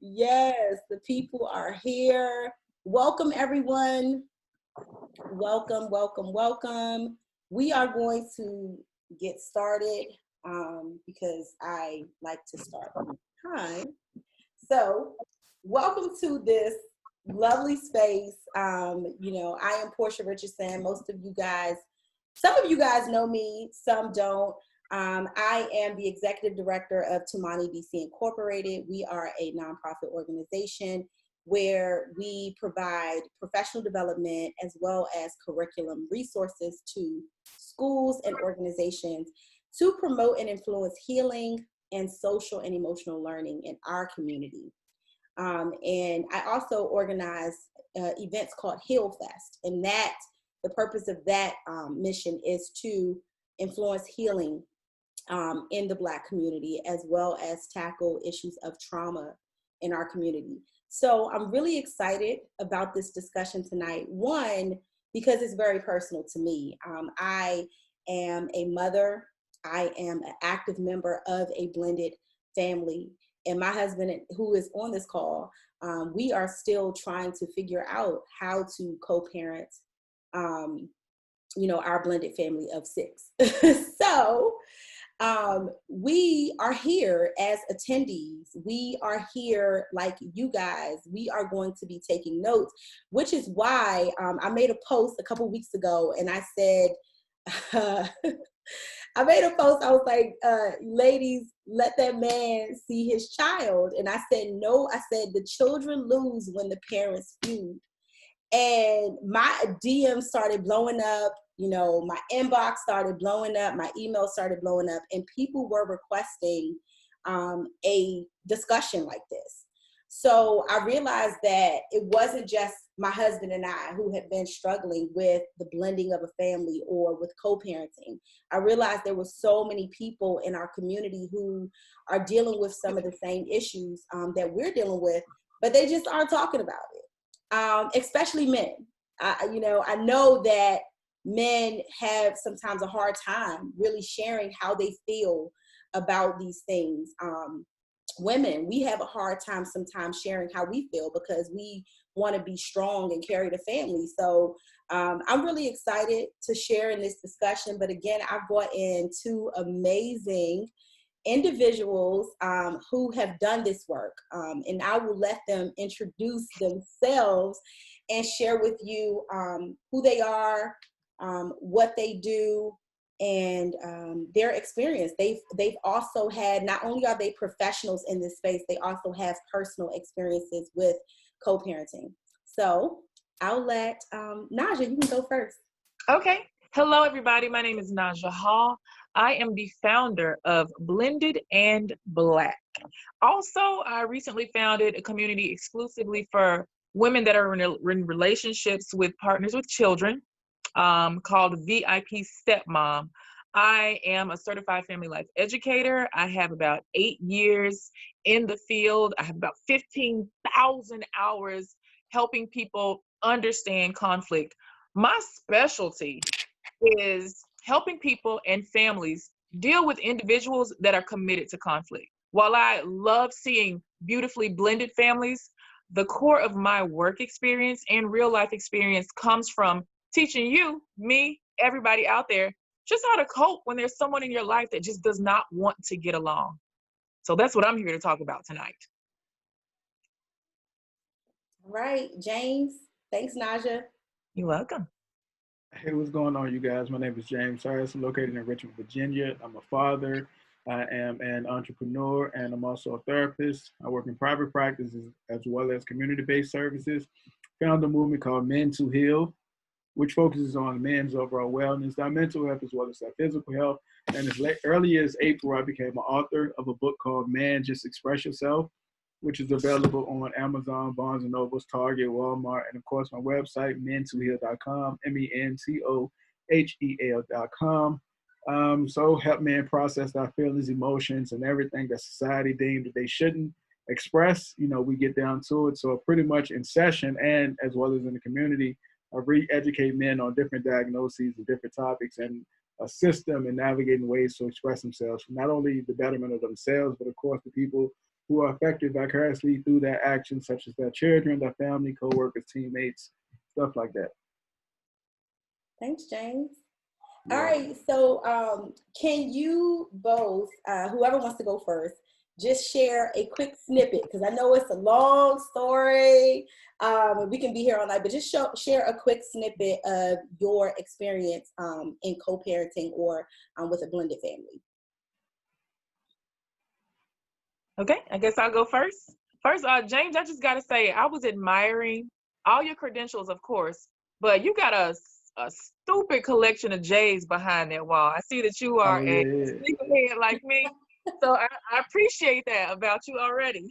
Yes, the people are here. Welcome, everyone. Welcome, welcome, welcome. We are going to get started because I like to start on time. So, welcome to this lovely space. I am Portia Richardson. Most of you guys, some of you guys know me, some don't. I am the executive director of Tumani DC Incorporated. We are a nonprofit organization where we provide professional development as well as curriculum resources to schools and organizations to promote and influence healing and social and emotional learning in our community. And I also organize events called Heal Fest, and the purpose of that mission is to influence healing in the Black community, as well as tackle issues of trauma in our community. So I'm really excited about this discussion tonight. One, because it's very personal to me. I am a mother. I am an active member of a blended family. And my husband, who is on this call, we are still trying to figure out how to co-parent, our blended family of 6. So we are here as attendees. We are here like you guys. We are going to be taking notes, which is why I made a post a couple weeks ago, and I said, I made a post. I was like, ladies, let that man see his child. And I said, no, I said, the children lose when the parents feud. And my DMs started blowing up. My inbox started blowing up. My email started blowing up. And people were requesting a discussion like this. So I realized that it wasn't just my husband and I who had been struggling with the blending of a family or with co-parenting. I realized there were so many people in our community who are dealing with some of the same issues that we're dealing with, but they just aren't talking about it, especially men. I know that men have sometimes a hard time really sharing how they feel about these things. Women, we have a hard time sometimes sharing how we feel because we want to be strong and carry the family. So I'm really excited to share in this discussion. But again, I've brought in 2 amazing individuals who have done this work. And I will let them introduce themselves and share with you who they are, what they do, and their experience. They've also had, not only are they professionals in this space, they also have personal experiences with co-parenting. So I'll let Naja, you can go first. Okay. Hello, everybody. My name is Naja Hall. I am the founder of Blended and Black. Also, I recently founded a community exclusively for women that are in relationships with partners with children, called VIP Stepmom. I am a certified family life educator. I have about 8 years in the field. I have about 15,000 hours helping people understand conflict. My specialty is helping people and families deal with individuals that are committed to conflict. While I love seeing beautifully blended families, the core of my work experience and real life experience comes from teaching you, me, everybody out there, just how to cope when there's someone in your life that just does not want to get along. So that's what I'm here to talk about tonight. All right, James. Thanks, Naja. You're welcome. Hey, what's going on, you guys? My name is James Harris. I'm located in Richmond, Virginia. I'm a father. I am an entrepreneur, and I'm also a therapist. I work in private practices as well as community-based services. Found a movement called Men to Heal, which focuses on men's overall wellness, our mental health, as well as our physical health. And as early as April, I became an author of a book called Man, Just Express Yourself, which is available on Amazon, Barnes & Nobles, Target, Walmart, and of course my website, mentoheal.com, mentohel.com. So help men process our feelings, emotions, and everything that society deemed that they shouldn't express. We get down to it. So pretty much in session and as well as in the community, I re-educate men on different diagnoses and different topics and assist them in navigating ways to express themselves, not only the betterment of themselves, but of course the people who are affected vicariously through their actions, such as their children, their family, co-workers, teammates, stuff like that. Thanks, James. All Yeah. right, so can you both, whoever wants to go first, just share a quick snippet, because I know it's a long story, and we can be here all night, but just share a quick snippet of your experience in co-parenting or with a blended family. Okay, I guess I'll go first. First, James, I just got to say, I was admiring all your credentials, of course, but you got a stupid collection of J's behind that wall. I see that you are Oh, a yeah. sneakerhead like me, so I appreciate that about you already.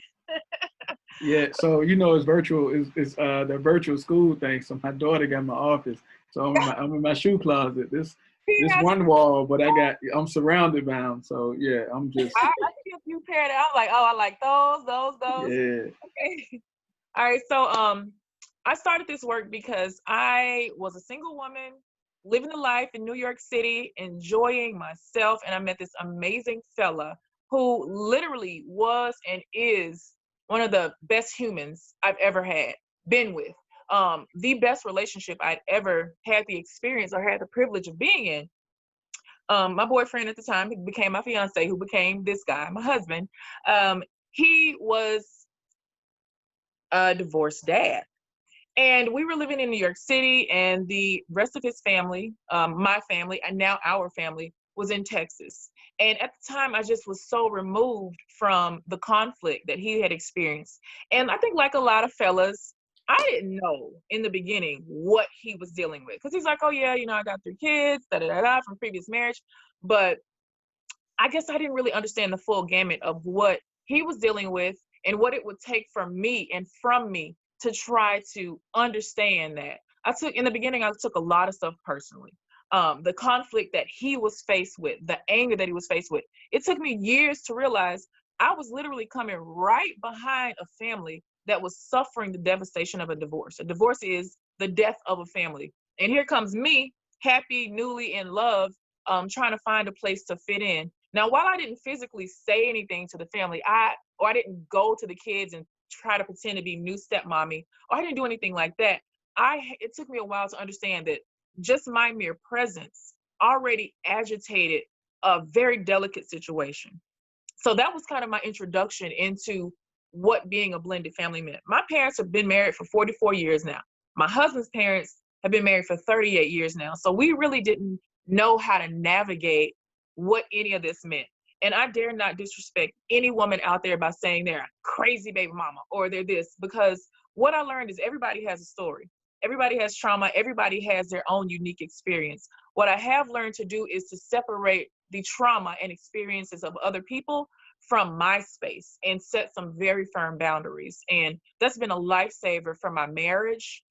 Yeah, so it's virtual. It's the virtual school thing. So my daughter got my office. So I'm in my shoe closet. This one wall, but I'm surrounded by them. So yeah, I'm just I see a few pair that I'm like, oh, I like those. yeah. Okay. All right, so I started this work because I was a single woman living a life in New York City, enjoying myself, and I met this amazing fella who literally was and is one of the best humans I've ever been with. The best relationship I'd ever had the experience or had the privilege of being in. My boyfriend at the time, who became my fiance, who became this guy, my husband, he was a divorced dad. And we were living in New York City, and the rest of his family, my family, and now our family, was in Texas. And at the time, I just was so removed from the conflict that he had experienced. And I think, like a lot of fellas, I didn't know in the beginning what he was dealing with. Because he's like, oh, yeah, I got 3 kids, from previous marriage. But I guess I didn't really understand the full gamut of what he was dealing with and what it would take for me and from me to try to understand that. In the beginning, I took a lot of stuff personally. The conflict that he was faced with, the anger that he was faced with. It took me years to realize I was literally coming right behind a family that was suffering the devastation of a divorce. A divorce is the death of a family. And here comes me, happy, newly in love, trying to find a place to fit in. Now, while I didn't physically say anything to the family, I didn't go to the kids and try to pretend to be new stepmommy, or I didn't do anything like that. It took me a while to understand that just my mere presence already agitated a very delicate situation. So that was kind of my introduction into what being a blended family meant. My parents have been married for 44 years now. My husband's parents have been married for 38 years now. So we really didn't know how to navigate what any of this meant. And I dare not disrespect any woman out there by saying they're a crazy baby mama or they're this, because what I learned is everybody has a story. Everybody has trauma. Everybody has their own unique experience. What I have learned to do is to separate the trauma and experiences of other people from my space and set some very firm boundaries. And that's been a lifesaver for my marriage.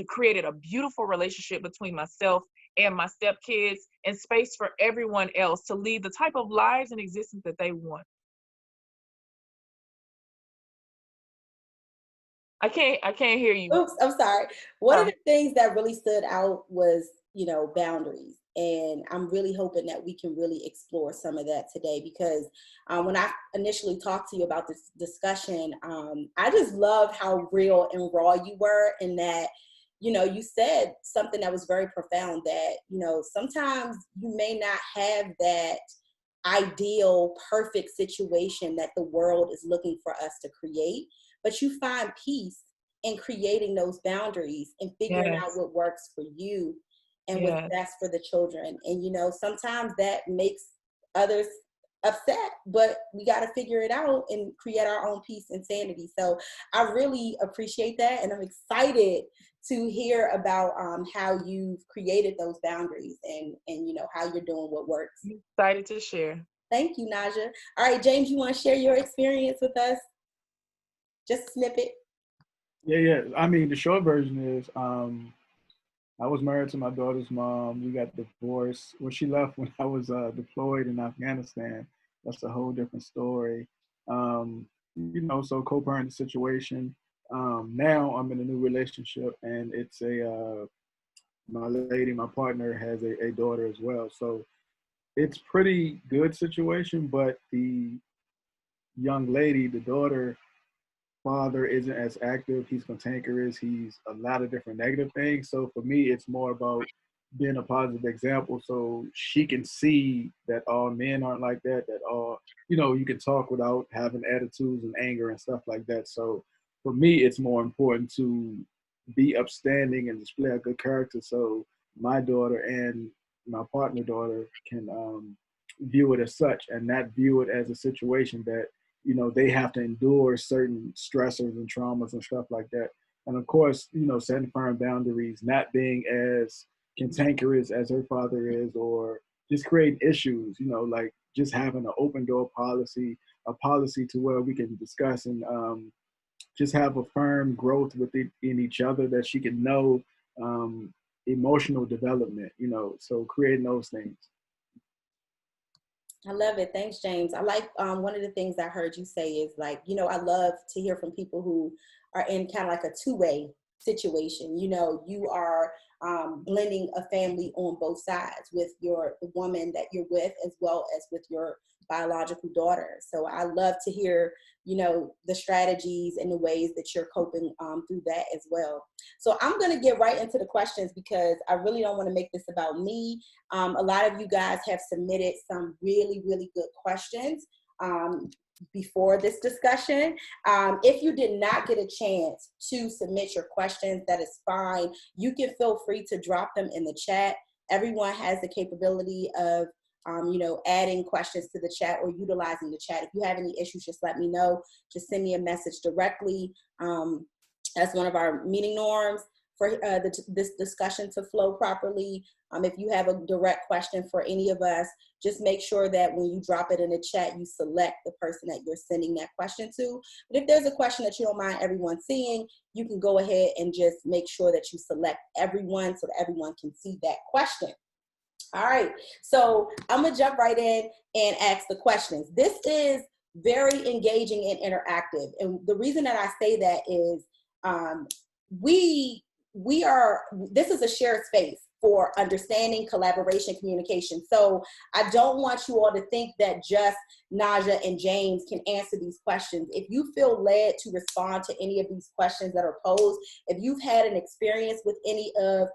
Created a beautiful relationship between myself and my stepkids, and space for everyone else to lead the type of lives and existence that they want. I can't hear you. Oops, I'm sorry. One of the things that really stood out was, boundaries. And I'm really hoping that we can really explore some of that today, because when I initially talked to you about this discussion, I just loved how real and raw you were, and that, you said something that was very profound, that, sometimes you may not have that ideal, perfect situation that the world is looking for us to create, but you find peace in creating those boundaries and figuring out what works for you and what's best for the children. And sometimes that makes others upset, but we got to figure it out and create our own peace and sanity. So I really appreciate that, and I'm excited to hear about how you've created those boundaries and how you're doing what works. I'm excited to share. Thank you, Naja. All right, James, you want to share your experience with us? Just a snippet. Yeah. I mean, the short version is I was married to my daughter's mom. We got divorced. Well, she left when I was deployed in Afghanistan. That's a whole different story. So co-parenting situation. Now I'm in a new relationship, and it's my partner has a daughter as well. So it's pretty good situation, but the young lady, the daughter, father isn't as active. He's cantankerous. He's a lot of different negative things. So for me, it's more about being a positive example so she can see that all men aren't like that, that all, you can talk without having attitudes and anger and stuff like that. So for me, it's more important to be upstanding and display a good character so my daughter and my partner daughter can view it as such and not view it as a situation that they have to endure certain stressors and traumas and stuff like that. And of course, setting firm boundaries, not being as cantankerous as her father is, or just creating issues, like just having an open door policy, a policy to where we can discuss and just have a firm growth within in each other that she can know emotional development, so creating those things. I love it. Thanks, James. I like one of the things I heard you say is like, I love to hear from people who are in kind of like a two-way situation. You are blending a family on both sides with the woman that you're with as well as with your biological daughter. So I love to hear, the strategies and the ways that you're coping through that as well. So I'm going to get right into the questions because I really don't want to make this about me. A lot of you guys have submitted some really, really good questions before this discussion. If you did not get a chance to submit your questions, that is fine. You can feel free to drop them in the chat. Everyone has the capability of adding questions to the chat or utilizing the chat. If you have any issues, just let me know. Just send me a message directly. That's one of our meeting norms for this discussion to flow properly. If you have a direct question for any of us, just make sure that when you drop it in the chat, you select the person that you're sending that question to. But if there's a question that you don't mind everyone seeing, you can go ahead and just make sure that you select everyone so that everyone can see that question. All right, so I'm gonna jump right in and ask the questions. This is very engaging and interactive. And the reason that I say that is this is a shared space for understanding, collaboration, communication. So I don't want you all to think that just Naja and James can answer these questions. If you feel led to respond to any of these questions that are posed, if you've had an experience with any of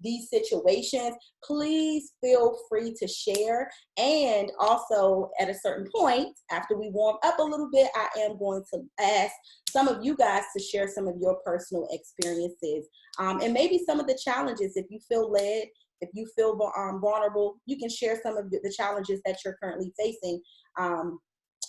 these situations, please feel free to share. And also at a certain point, after we warm up a little bit, I am going to ask some of you guys to share some of your personal experiences and maybe some of the challenges. If you feel led, if you feel vulnerable, you can share some of the challenges that you're currently facing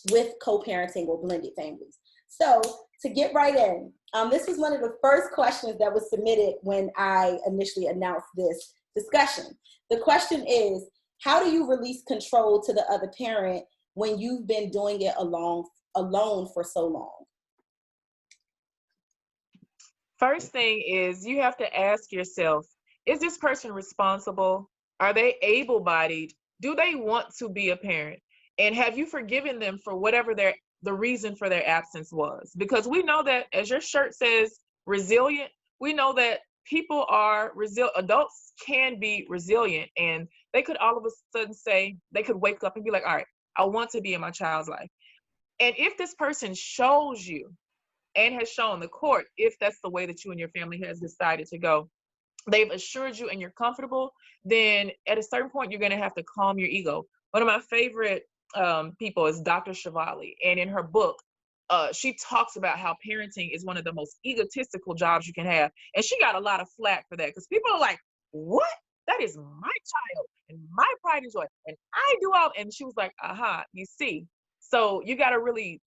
with co-parenting or blended families. So to get right in, this was one of the first questions that was submitted when I initially announced this discussion. The question is, how do you release control to the other parent when you've been doing it alone for so long? First thing is you have to ask yourself, is this person responsible? Are they able-bodied? Do they want to be a parent? And have you forgiven them for whatever the reason for their absence was? Because we know that, as your shirt says, resilient, we know that people are resilient. Adults can be resilient, and they could all of a sudden say, they could wake up and be like, all right, I want to be in my child's life. And if this person shows you and has shown the court, if that's the way that you and your family has decided to go, they've assured you and you're comfortable, then at a certain point, you're going to have to calm your ego. One of my favorite people is Dr. Shivali. And in her book, she talks about how parenting is one of the most egotistical jobs you can have. And she got a lot of flack for that because people are like, what? That is my child and my pride and joy. And I do all. And she was like, aha, you see. So you got to really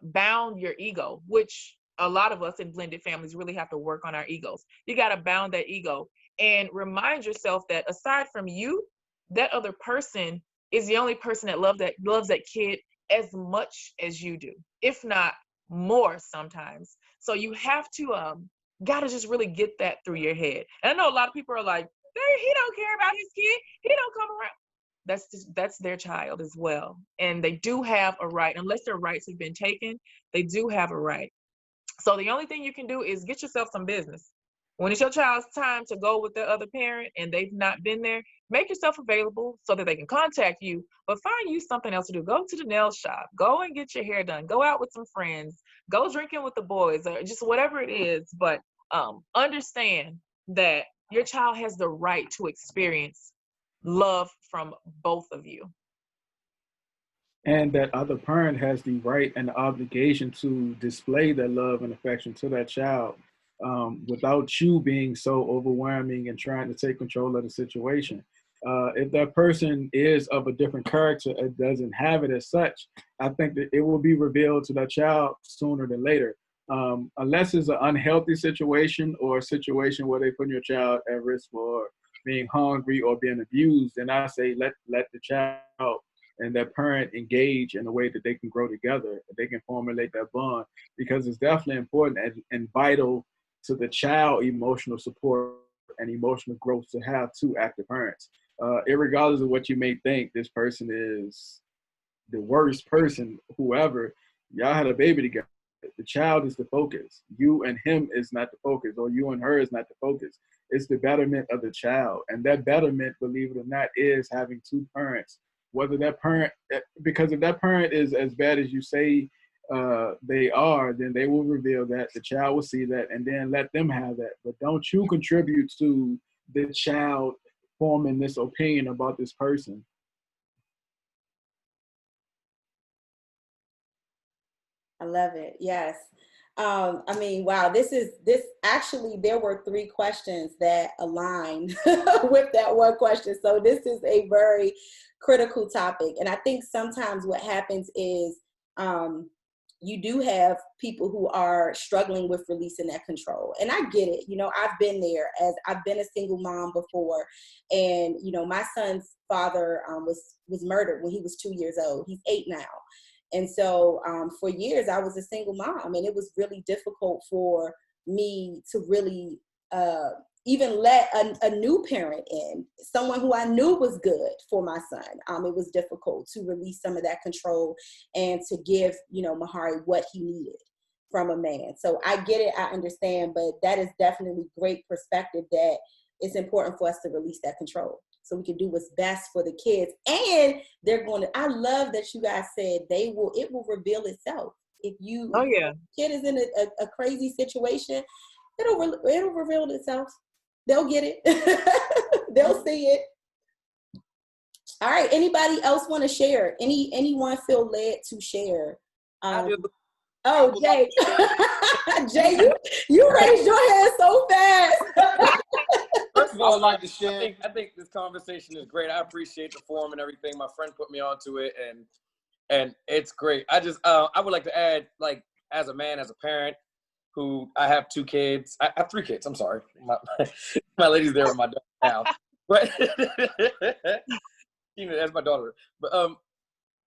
bound your ego, which a lot of us in blended families really have to work on our egos. You got to bound that ego and remind yourself that aside from you, that other person is the only person that loves that kid as much as you do, if not more sometimes. So you have to got to just really get that through your head. And I know a lot of people are like, he don't care about his kid. He don't come around. That's their child as well. And they do have a right, unless their rights have been taken, they do have a right. So the only thing you can do is get yourself some business. When it's your child's time to go with the other parent and they've not been there, make yourself available so that they can contact you, but find you something else to do. Go to the nail shop, go and get your hair done, go out with some friends, go drinking with the boys, or just whatever it is. But understand that your child has the right to experience love from both of you. And that other parent has the right and the obligation to display that love and affection to that child, without you being so overwhelming and trying to take control of the situation. If that person is of a different character and doesn't have it as such, I think that it will be revealed to that child sooner than later. Unless it's an unhealthy situation or a situation where they put your child at risk for being hungry or being abused, then I say let the child and that parent engage in a way that they can grow together, they can formulate that bond, because it's definitely important and vital to the child emotional support and emotional growth to have two active parents. Irregardless of what you may think this person is the worst person, whoever, y'all had a baby together. The child is the focus. You and him is not the focus, or you and her is not the focus. It's the betterment of the child. And that betterment, believe it or not, is having two parents. Whether that parent, because if that parent is as bad as you say they are, then they will reveal that. The child will see that, and then let them have that. But don't you contribute to the child forming this opinion about this person. I love it. Yes. I mean, wow, this actually, there were 3 questions that aligned with that one question. So this is a very critical topic. And I think sometimes what happens is you do have people who are struggling with releasing that control. And I get it. You know, I've been there, as I've been a single mom before. And, you know, my son's father was murdered when he was 2 years old. He's 8 now. And so for years, I was a single mom, and it was really difficult for me to really even let a new parent in, someone who I knew was good for my son. It was difficult to release some of that control and to give, you know, Mahari what he needed from a man. So I get it, I understand, but that is definitely great perspective, that it's important for us to release that control, so we can do what's best for the kids. And they're going to, I love that you guys said it will reveal itself. If the kid is in a crazy situation, it'll reveal itself. They'll get it. They'll see it. All right. Anybody else want to share? Anyone feel led to share? Oh, Jay. Jay, you raised your hand so fast. First of all, I'd like to share. I think this conversation is great. I appreciate the forum and everything. My friend put me onto it, and it's great. I just I would like to add, like, as a man, as a parent, who I have 2 kids. I have 3 kids. I'm sorry, my lady's there with my daughter now, but you know, that's my daughter. But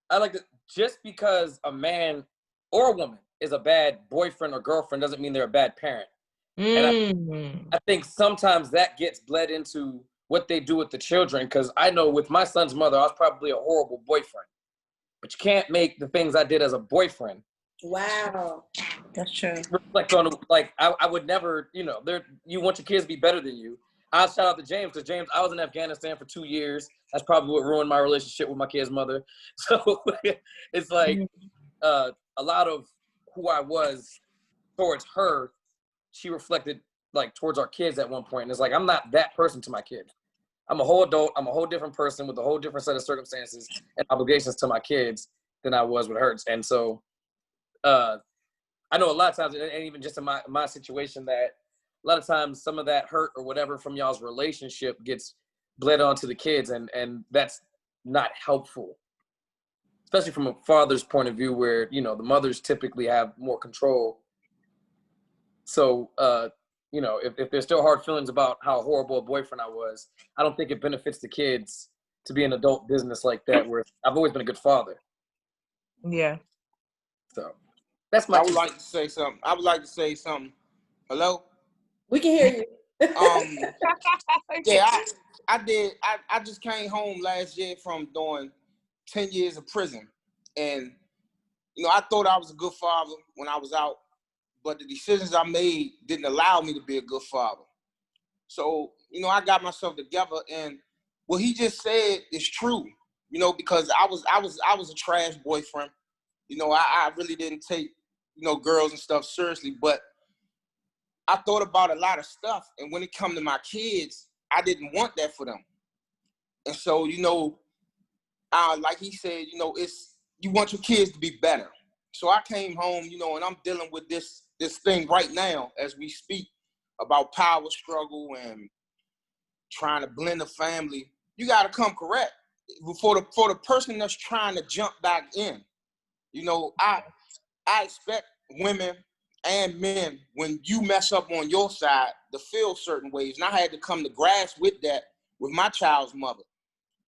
I like to, just because a man or a woman is a bad boyfriend or girlfriend doesn't mean they're a bad parent. And I think sometimes that gets bled into what they do with the children, because I know with my son's mother, I was probably a horrible boyfriend. But you can't make the things I did as a boyfriend. Wow. That's true. Reflect on, like, I would never, you know, you want your kids to be better than you. I'll shout out to James, because James, I was in Afghanistan for 2 years. That's probably what ruined my relationship with my kid's mother. So it's like a lot of who I was towards her, she reflected, like, towards our kids at one point. And it's like, I'm not that person to my kid. I'm a whole adult. I'm a whole different person with a whole different set of circumstances and obligations to my kids than I was with hers. And so I know a lot of times, and even just in my situation, that a lot of times some of that hurt or whatever from y'all's relationship gets bled onto the kids, and that's not helpful, especially from a father's point of view, where, you know, the mothers typically have more control. So, you know, if there's still hard feelings about how horrible a boyfriend I was, I don't think it benefits the kids to be an adult business like that, where I've always been a good father. Yeah. So that's my. I would like to say something. Hello? We can hear you. Yeah, I just came home last year from doing 10 years of prison. And, you know, I thought I was a good father when I was out, but the decisions I made didn't allow me to be a good father. So, you know, I got myself together, and what he just said is true, you know, because I was a trash boyfriend. You know, I really didn't take, you know, girls and stuff seriously, but I thought about a lot of stuff. And when it come to my kids, I didn't want that for them. And so, you know, like he said, you know, you want your kids to be better. So I came home, you know, and I'm dealing with this thing right now as we speak about power struggle and trying to blend the family. You got to come correct for the person that's trying to jump back in. You know, I expect women and men, when you mess up on your side, to feel certain ways. And I had to come to grasp with that with my child's mother.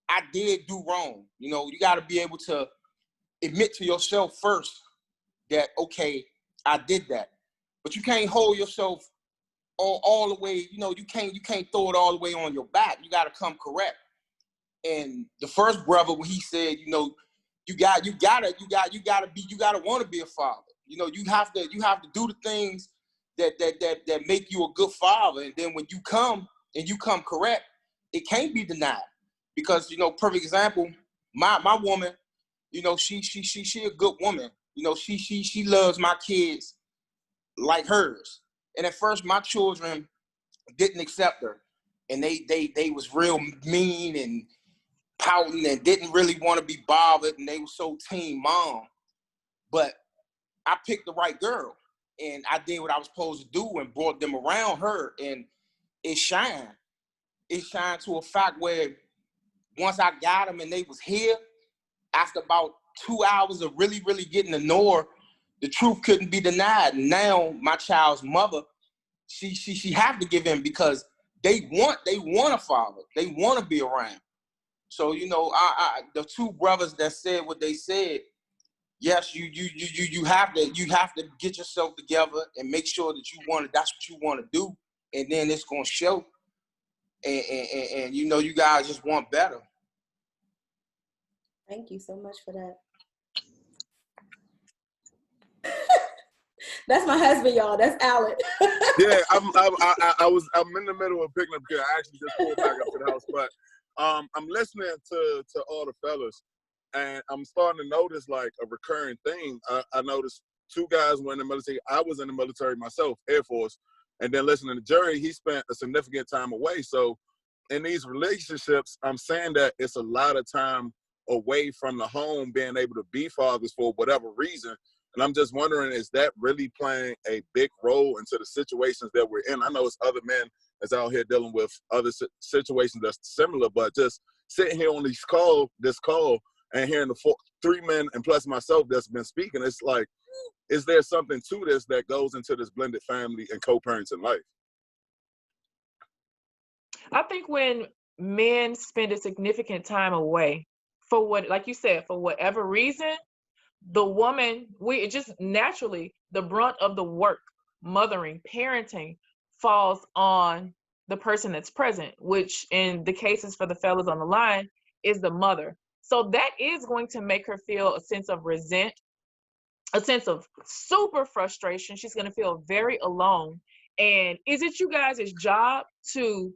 I did do wrong. You know, you got to be able to admit to yourself first that, okay, I did that. But you can't hold yourself all the way, you know, you can't throw it all the way on your back. You got to come correct. And the first brother, when he said, you know, you gotta want to be a father. You know, you have to do the things that make you a good father. And then when you come correct, it can't be denied. Because, you know, perfect example, my woman, you know, she a good woman. You know, she loves my kids like hers. And at first my children didn't accept her. And they was real mean and pouting and didn't really want to be bothered, and they were so team mom. But I picked the right girl, and I did what I was supposed to do and brought them around her, and it shined. It shined to a fact where once I got them and they was here, after about 2 hours of really, really getting to know her, the truth couldn't be denied. Now my child's mother, she have to give in because they want a father. They want to be around. So, you know, the two brothers that said what they said, yes, you have to get yourself together and make sure that that's what you want to do, and then it's gonna show. And you know, you guys just want better. Thank you so much for that. That's my husband, y'all. That's Alan. Yeah, I'm in the middle of picking up because I actually just pulled back up to the house, but I'm listening to all the fellas, and I'm starting to notice like a recurring thing. I noticed two guys were in the military. I was in the military myself, Air Force, and then listening to Jerry, he spent a significant time away. So in these relationships, I'm saying that it's a lot of time away from the home, being able to be fathers for whatever reason. And I'm just wondering, is that really playing a big role into the situations that we're in? I know it's other men that's out here dealing with other situations that's similar, but just sitting here on this call and hearing the three men and plus myself that's been speaking, it's like, is there something to this that goes into this blended family and co-parenting life? I think when men spend a significant time away for what, like you said, for whatever reason, the woman, it just naturally, the brunt of the work, mothering, parenting falls on the person that's present, which in the cases for the fellas on the line is the mother. So that is going to make her feel a sense of a sense of super frustration. She's going to feel very alone. And is it you guys' job to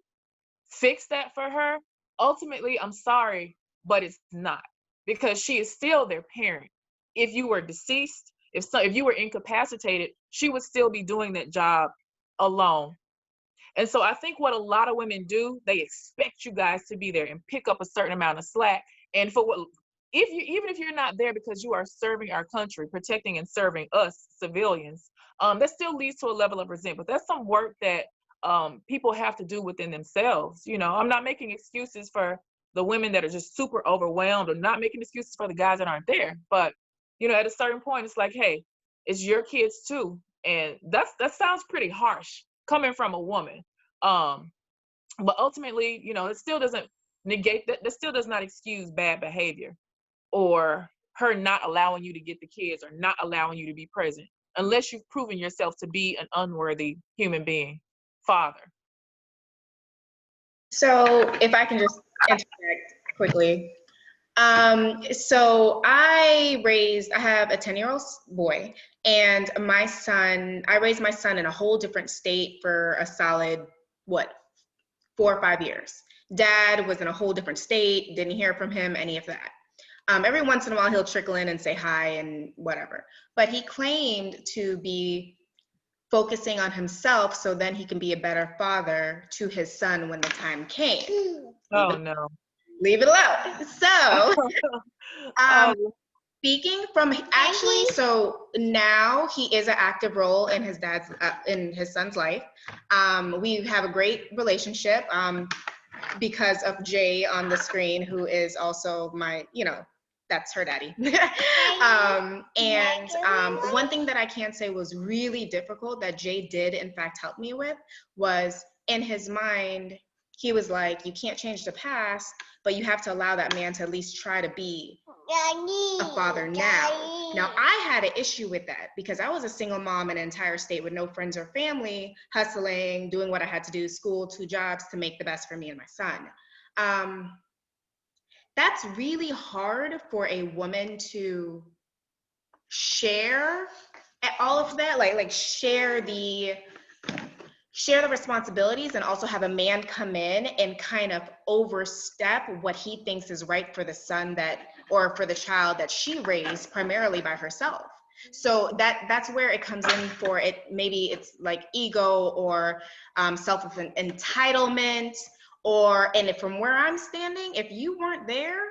fix that for her? Ultimately, I'm sorry, but it's not, because she is still their parent. If you were deceased, if you were incapacitated, she would still be doing that job alone. And so I think what a lot of women do, they expect you guys to be there and pick up a certain amount of slack. And for what, even if you're not there because you are serving our country, protecting and serving us civilians, that still leads to a level of resentment. But that's some work that people have to do within themselves. You know, I'm not making excuses for the women that are just super overwhelmed, or not making excuses for the guys that aren't there. But you know, at a certain point, it's like, hey, it's your kids too. And that sounds pretty harsh coming from a woman. But ultimately, you know, it still doesn't negate that. That still does not excuse bad behavior or her not allowing you to get the kids or not allowing you to be present, unless you've proven yourself to be an unworthy human being, father. So if I can just interject quickly. So I have a 10-year-old boy, and I raised my son in a whole different state for a solid, 4 or 5 years. Dad was in a whole different state, didn't hear from him, any of that. Every once in a while, he'll trickle in and say hi and whatever. But he claimed to be focusing on himself so then he can be a better father to his son when the time came. Oh, no. Leave it alone. So, Oh, speaking from actually, so now he is an active role in his son's life. We have a great relationship because of Jay on the screen, who is also my, that's her daddy. One thing that I can say was really difficult that Jay did in fact help me with was, in his mind, he was like, you can't change the past, but you have to allow that man to at least try to be a father now. Now, I had an issue with that because I was a single mom in an entire state with no friends or family, hustling, doing what I had to do, school, 2 jobs to make the best for me and my son. That's really hard for a woman to share all of that, like share the responsibilities, and also have a man come in and kind of overstep what he thinks is right for the son or for the child that she raised primarily by herself. So that's where it comes in for it. Maybe it's like ego or self-entitlement, and from where I'm standing, if you weren't there,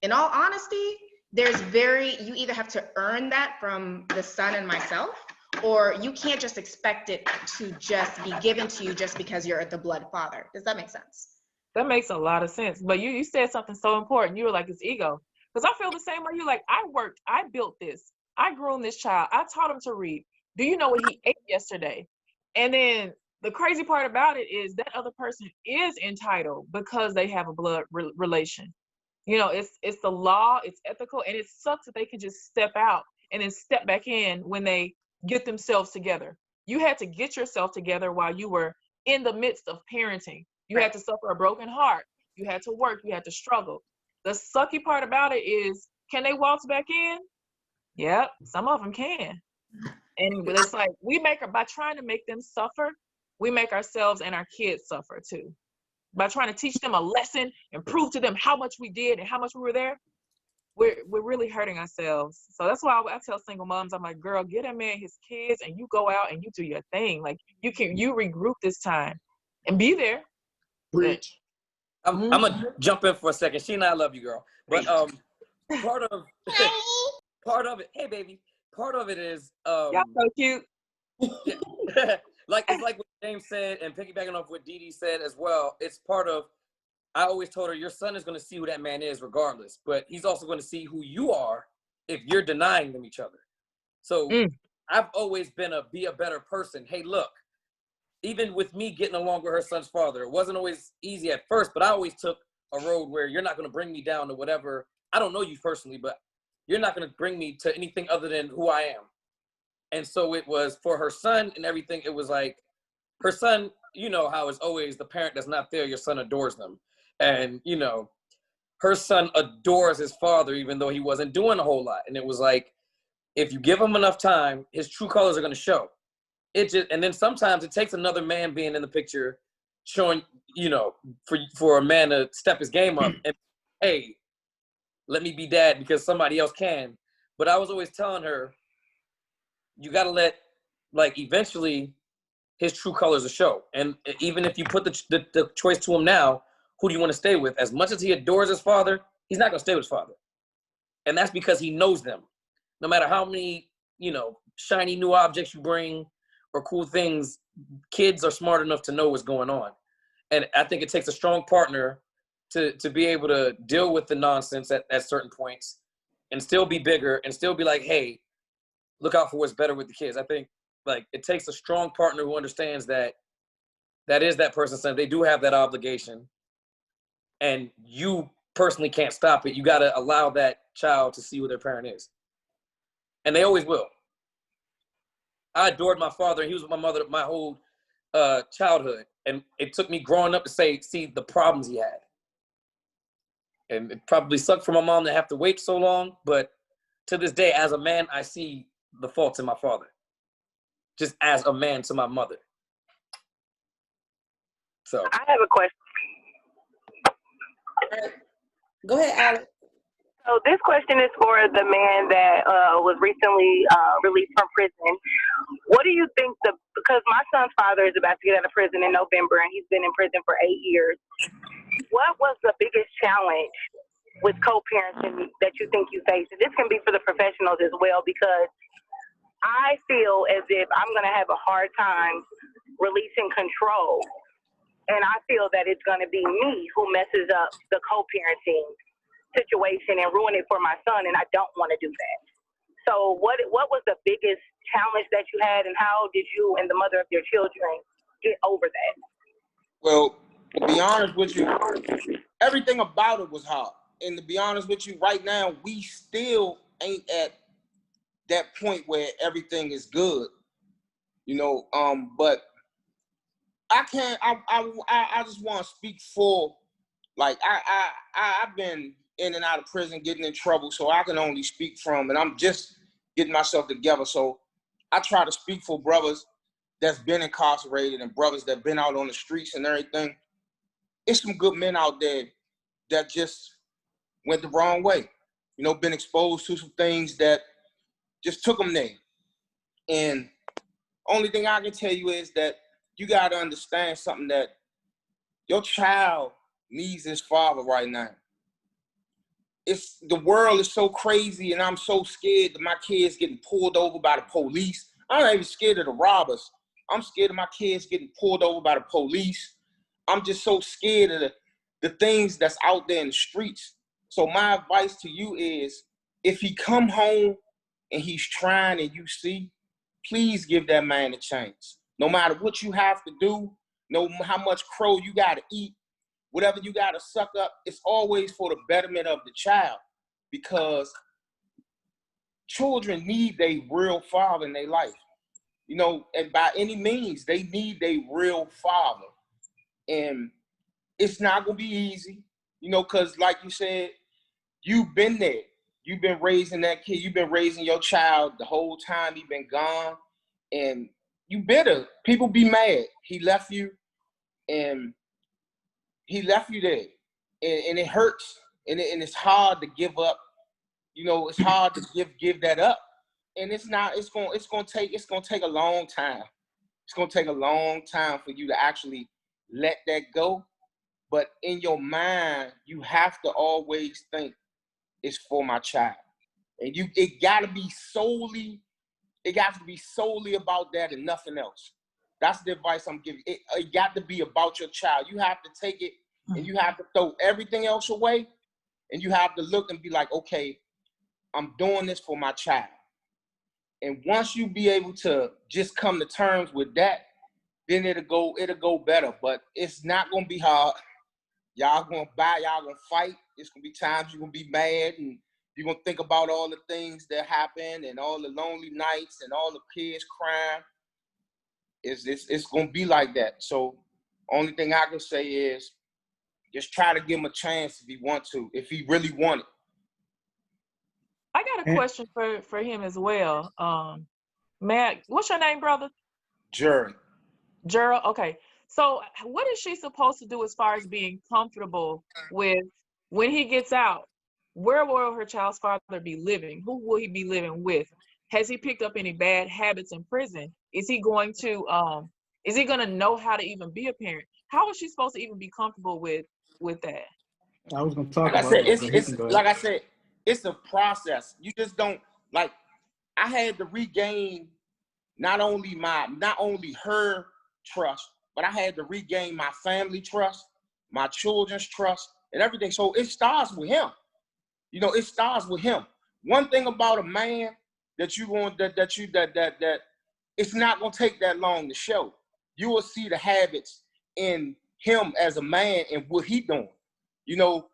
in all honesty, you either have to earn that from the son and myself, or you can't just expect it to just be given to you just because you're the blood father. Does that make sense? that makes a lot of sense. But you said something so important. You were like, it's ego. Because I feel the same way. You like, I built this. I groomed this child. I taught him to read. Do you know what he ate yesterday? And then the crazy part about it is that other person is entitled because they have a blood relation. It's the law, it's ethical, and it sucks that they can just step out and then step back in when they get themselves together. You had to get yourself together while you were in the midst of parenting. You had to suffer a broken heart. You had to work. You had to struggle. The sucky part about it is, can they waltz back in? Yep, some of them can. And it's like, by trying to make them suffer, we make ourselves and our kids suffer too. By trying to teach them a lesson and prove to them how much we did and how much we were there, we're really hurting ourselves. So that's why I tell single moms, I'm like, girl, get a man his kids and you go out and you do your thing. Like, you regroup this time and be there. Preach. I'm gonna jump in for a second. Sheena, I love you, girl. But part of it, hey baby, part of it is Y'all so cute. yeah, it's like what James said, and piggybacking off what Dee Dee said as well. It's part of, I always told her, your son is going to see who that man is regardless, but he's also going to see who you are if you're denying them each other. So I've always been be a better person. Hey, look, even with me getting along with her son's father, it wasn't always easy at first, but I always took a road where you're not going to bring me down to whatever. I don't know you personally, but you're not going to bring me to anything other than who I am. And so it was for her son and everything. It was like her son, you know how it's always the parent that's not there, your son adores them. And, her son adores his father, even though he wasn't doing a whole lot. And it was like, if you give him enough time, his true colors are going to show. And then sometimes it takes another man being in the picture, showing, for a man to step his game up and, hey, let me be dad because somebody else can. But I was always telling her, you got to let, eventually his true colors will show. And even if you put the choice to him now, who do you want to stay with? As much as he adores his father, he's not going to stay with his father. And that's because he knows them. No matter how many, shiny new objects you bring or cool things, kids are smart enough to know what's going on. And I think it takes a strong partner to be able to deal with the nonsense at certain points and still be bigger and still be like, hey, look out for what's better with the kids. I think it takes a strong partner who understands that is that person's son. They do have that obligation. And you personally can't stop it. You got to allow that child to see who their parent is. And they always will. I adored my father. He was with my mother my whole childhood. And it took me growing up to see the problems he had. And it probably sucked for my mom to have to wait so long. But to this day, as a man, I see the faults in my father. Just as a man to my mother. So I have a question. All right. Go ahead, Alex. So this question is for the man that was recently released from prison. What do you think because my son's father is about to get out of prison in November and he's been in prison for 8 years. What was the biggest challenge with co-parenting that you think you faced? And this can be for the professionals as well, because I feel as if I'm going to have a hard time releasing control. And I feel that it's going to be me who messes up the co-parenting situation and ruin it for my son, and I don't want to do that. So what was the biggest challenge that you had, and how did you and the mother of your children get over that? Well, to be honest with you, everything about it was hard. And to be honest with you, right now, we still ain't at that point where everything is good, you know. But I can't. I just want to speak for, like, I've been in and out of prison, getting in trouble, so I can only speak from, and I'm just getting myself together. So I try to speak for brothers that's been incarcerated and brothers that been out on the streets and everything. It's some good men out there that just went the wrong way, you know, been exposed to some things that just took them there. And only thing I can tell you is that you got to understand something, that your child needs his father right now. The world is so crazy, and I'm so scared that my kids getting pulled over by the police. I'm not even scared of the robbers. I'm scared of my kids getting pulled over by the police. I'm just so scared of the things that's out there in the streets. So my advice to you is, if he come home and he's trying and you see, please give that man a chance. No matter what you have to do, no how much crow you got to eat, whatever you got to suck up, it's always for the betterment of the child, because children need a real father in their life. You know, and by any means, they need a real father. And it's not going to be easy, you know, because like you said, you've been there. You've been raising that kid. You've been raising your child the whole time he's been gone. And you bitter. People be mad. He left you, and he left you there. And it hurts. And it's hard to give up. You know, it's hard to give that up. And it's gonna take a long time. It's gonna take a long time for you to actually let that go. But in your mind, you have to always think it's for my child. And it got to be solely about that and nothing else. That's the advice I'm giving. It got to be about your child. You have to take it and you have to throw everything else away, and you have to look and be like, okay, I'm doing this for my child. And once you be able to just come to terms with that, then it'll go better. But it's not gonna be hard. Y'all gonna fight. It's gonna be times you're gonna be mad, and you're gonna think about all the things that happened and all the lonely nights and all the kids crying. It's gonna be like that. So only thing I can say is just try to give him a chance if he want to, if he really want it. I got a question for him as well. Matt, what's your name, brother? Jerry. Gerald, okay. So what is she supposed to do as far as being comfortable with when he gets out? Where will her child's father be living? Who will he be living with? Has he picked up any bad habits in prison? Is he going to know how to even be a parent? How is she supposed to even be comfortable with that? I was going to talk Like about I said, it's a process. You just don't, like, I had to regain not only her trust, but I had to regain my family trust, my children's trust, and everything. So it starts with him. You know, it starts with him. One thing about a man that it's not gonna take that long to show. You will see the habits in him as a man and what he doing. You know,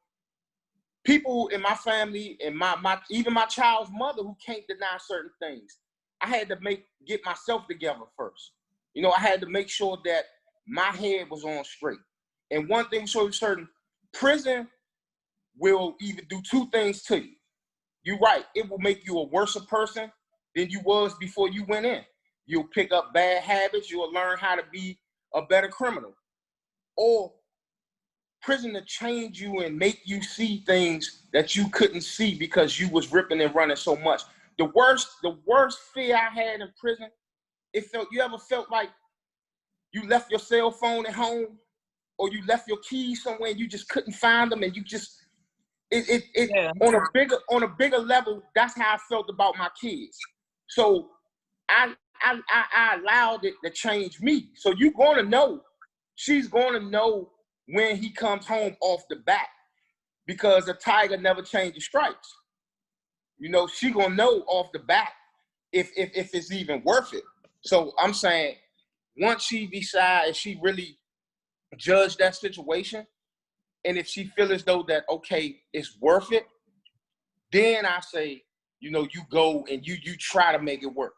people in my family and even my child's mother who can't deny certain things. I had to get myself together first. You know, I had to make sure that my head was on straight. And one thing so certain, prison will either do two things to you. You're right, it will make you a worse person than you was before you went in. You'll pick up bad habits, you'll learn how to be a better criminal. or prison to change you and make you see things that you couldn't see because you was ripping and running so much. The worst fear I had in prison, you ever felt like you left your cell phone at home or you left your keys somewhere and you just couldn't find them, and you just Yeah. on a bigger level, that's how I felt about my kids. So I allowed it to change me. So she's gonna know when he comes home off the bat, because a tiger never changes stripes. You know, she gonna know off the bat if it's even worth it. So I'm saying, once she decides, she really judge that situation, and if she feel as though that, okay, it's worth it, then I say, you know, you go and you try to make it work.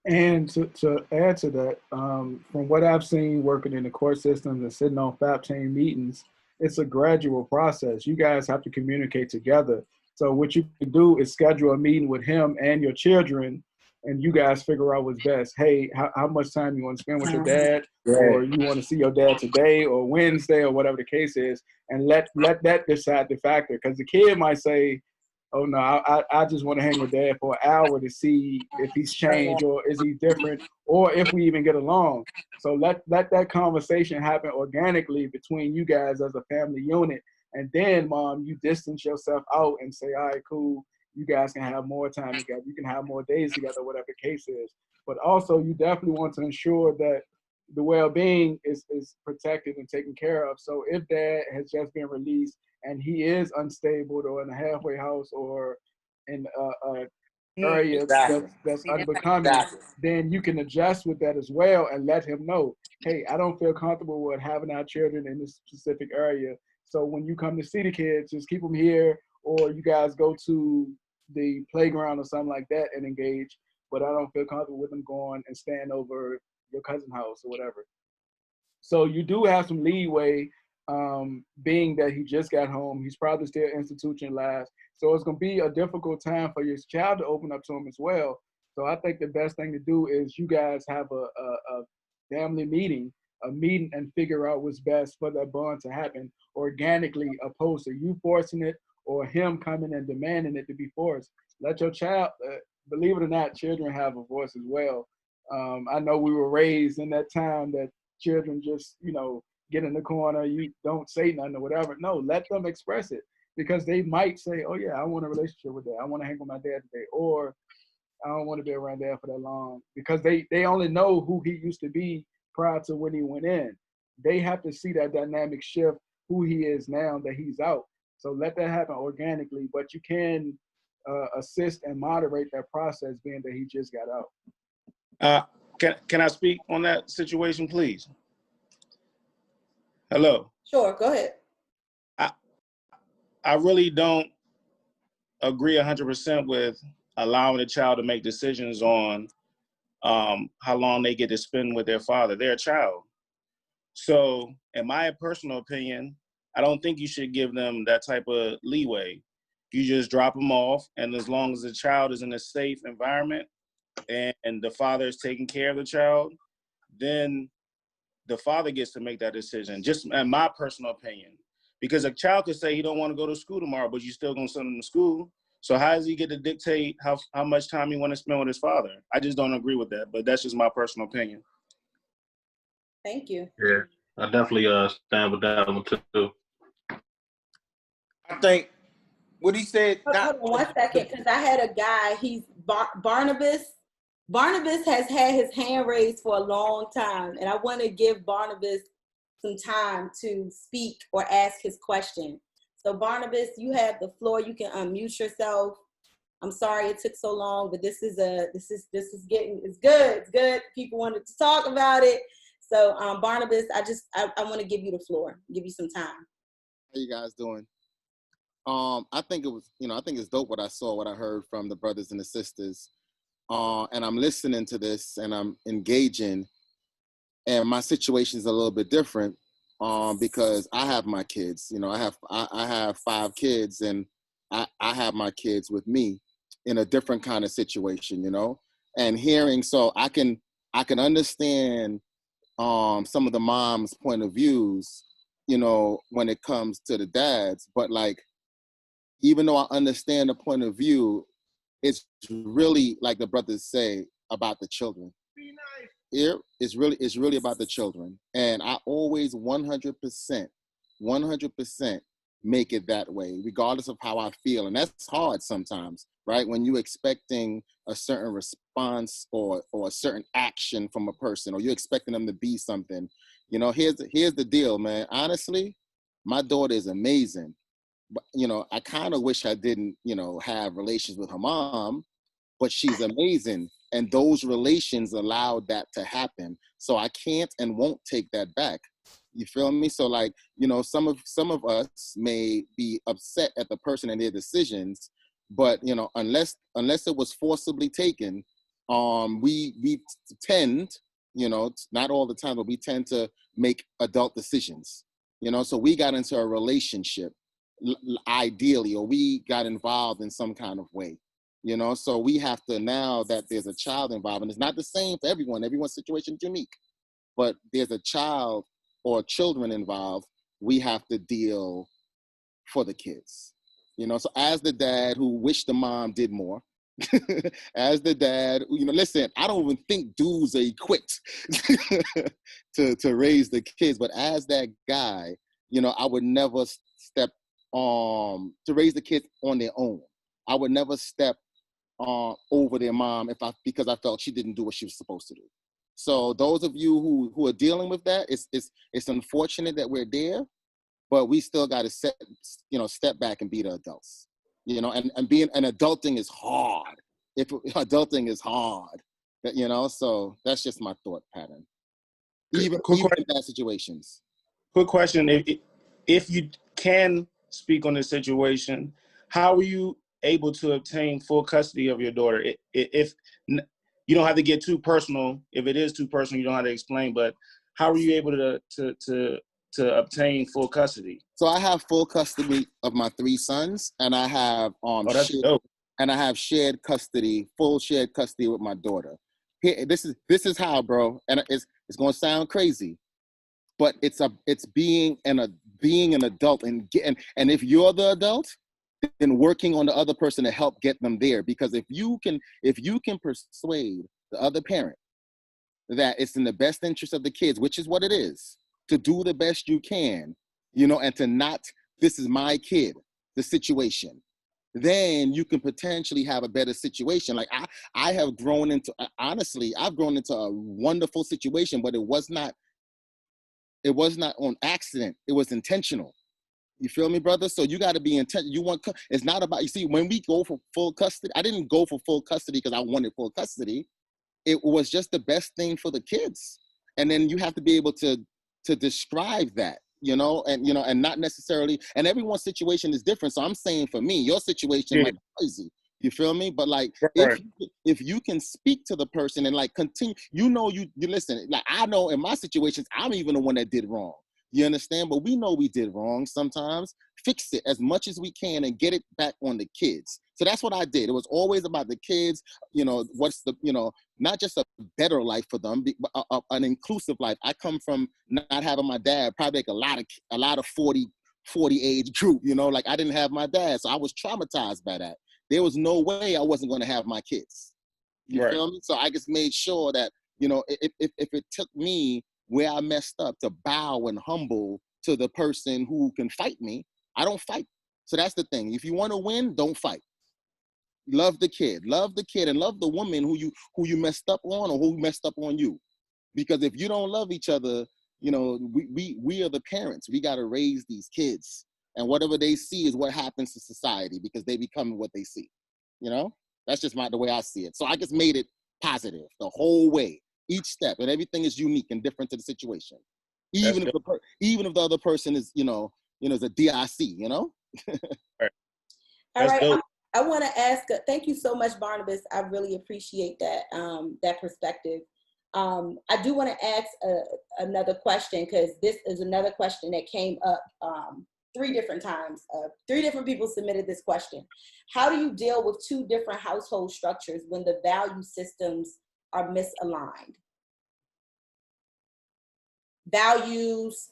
And to add to that, from what I've seen working in the court systems and sitting on FAP team meetings, it's a gradual process. You guys have to communicate together. So what you can do is schedule a meeting with him and your children, and you guys figure out what's best. Hey, how much time you want to spend with your dad, or you want to see your dad today or Wednesday or whatever the case is, and let that decide the factor. Because the kid might say, oh no, I just want to hang with dad for an hour to see if he's changed or is he different or if we even get along. So let that conversation happen organically between you guys as a family unit. And then, mom, you distance yourself out and say, all right, cool, you guys can have more time together. You can have more days together, whatever the case is. But also, you definitely want to ensure that the well-being is protected and taken care of. So if dad has just been released and he is unstable or in a halfway house or in a area that's unbecoming, then you can adjust with that as well and let him know, hey, I don't feel comfortable with having our children in this specific area. So when you come to see the kids, just keep them here, or you guys go to the playground or something like that and engage. But I don't feel comfortable with them going and staying over your cousin's house or whatever. So you do have some leeway, being that he just got home. He's probably still institutionalized. So it's going to be a difficult time for your child to open up to him as well. So I think the best thing to do is you guys have a family meeting, and figure out what's best for that bond to happen organically, opposed to you forcing it or him coming and demanding it to be forced. Let your child, believe it or not, children have a voice as well. I know we were raised in that time that children just, get in the corner, you don't say nothing or whatever. No, let them express it, because they might say, oh yeah, I want a relationship with dad. I want to hang with my dad today. Or I don't want to be around dad for that long, because they only know who he used to be prior to when he went in. They have to see that dynamic shift, who he is now that he's out. So let that happen organically, but you can assist and moderate that process, being that he just got out. Can I speak on that situation, please? Hello. Sure, go ahead. I really don't agree 100% with allowing a child to make decisions on how long they get to spend with their father. They're a child. So in my personal opinion, I don't think you should give them that type of leeway. You just drop them off, and as long as the child is in a safe environment and the father is taking care of the child, then the father gets to make that decision, just in my personal opinion. Because a child could say he don't want to go to school tomorrow, but you still gonna send him to school. So how does he get to dictate how much time he want to spend with his father? I just don't agree with that, but that's just my personal opinion. Thank you. Yeah, I definitely stand with that one too. I think what he said. Hold on 1 second, because I had a guy, he's Barnabas. Barnabas has had his hand raised for a long time, and I want to give Barnabas some time to speak or ask his question. So Barnabas, you have the floor. You can unmute yourself. I'm sorry it took so long, but this is getting, it's good. It's good. People wanted to talk about it. So Barnabas, I want to give you the floor, give you some time. How you guys doing? I think it's dope what I heard from the brothers and the sisters. And I'm listening to this and I'm engaging, and my situation is a little bit different because I have my kids. I have 5 kids, and I have my kids with me in a different kind of situation, and hearing, so I can understand some of the moms' point of views, you know, when it comes to the dads. But like, even though I understand the point of view, it's really, like the brothers say, about the children. Here, it's really about the children. And I always 100% make it that way, regardless of how I feel. And that's hard sometimes, right? When you're expecting a certain response or a certain action from a person, or you're expecting them to be something. You know, here's the deal, man. Honestly, my daughter is amazing. But, you know, I kind of wish I didn't, you know, have relations with her mom, but she's amazing. And those relations allowed that to happen. So I can't and won't take that back. You feel me? So like, you know, some of us may be upset at the person and their decisions, but you know, unless it was forcibly taken, we tend, you know, not all the time, but we tend to make adult decisions. You know, so we got into a relationship ideally, or we got involved in some kind of way. You know, so we have to, now that there's a child involved, and it's not the same for everyone. Everyone's situation is unique, but there's a child or children involved. We have to deal for the kids. You know, so as the dad who wished the mom did more, as the dad, you know, listen, I don't even think dudes are equipped to raise the kids, but as that guy, you know, I would never step to raise the kids on their own. I would never step over their mom because I felt she didn't do what she was supposed to do. So those of you who are dealing with that, it's unfortunate that we're there, but we still got to step back and be the adults. You know, and being an adulting is hard. If adulting is hard, you know, so that's just my thought pattern. Even in bad situations. Quick question: if you can speak on this situation, how were you able to obtain full custody of your daughter? If you don't have to get too personal, if it is too personal, you don't have to explain. But how were you able to obtain full custody? So I have full custody of my 3 sons, and I have shared custody, full shared custody with my daughter. Here, this is how, bro, and it's gonna sound crazy, but it's being an adult, and if you're the adult, then working on the other person to help get them there. Because if you can persuade the other parent that it's in the best interest of the kids, which is what it is, to do the best you can, you know, and to not, this is my kid, the situation, then you can potentially have a better situation. Like I have grown into, honestly, I've grown into a wonderful situation, but it was not on accident. It was intentional. You feel me, brother? So you got to be intentional. It's not about, you see, when we go for full custody, I didn't go for full custody because I wanted full custody. It was just the best thing for the kids. And then you have to be able to describe that, you know, and not necessarily, and everyone's situation is different. So I'm saying, for me, your situation might be crazy. You feel me? But like, right. if you can speak to the person and like continue, you know, you listen, like I know in my situations, I'm even the one that did wrong. You understand? But we know we did wrong sometimes. Fix it as much as we can and get it back on the kids. So that's what I did. It was always about the kids, you know, not just a better life for them, but an inclusive life. I come from not having my dad, probably like a lot of 40 age group, you know, like I didn't have my dad. So I was traumatized by that. There was no way I wasn't going to have my kids. You feel me? So I just made sure that, you know, if it took me where I messed up to bow and humble to the person who can fight me, I don't fight. So that's the thing. If you want to win, don't fight. Love the kid, and love the woman who you messed up on, or who messed up on you. Because if you don't love each other, you know, we are the parents. We got to raise these kids, and whatever they see is what happens to society, because they become what they see. You know, that's just the way I see it. So I just made it positive the whole way, each step, and everything is unique and different to the situation. Even if the other person is, you know, is a DIC, you know. Right. All right. I want to ask. Thank you so much, Barnabas. I really appreciate that that perspective. I do want to ask another question, because this is another question that came up 3 different times. 3 different people submitted this question. How do you deal with 2 different household structures when the value systems are misaligned? values,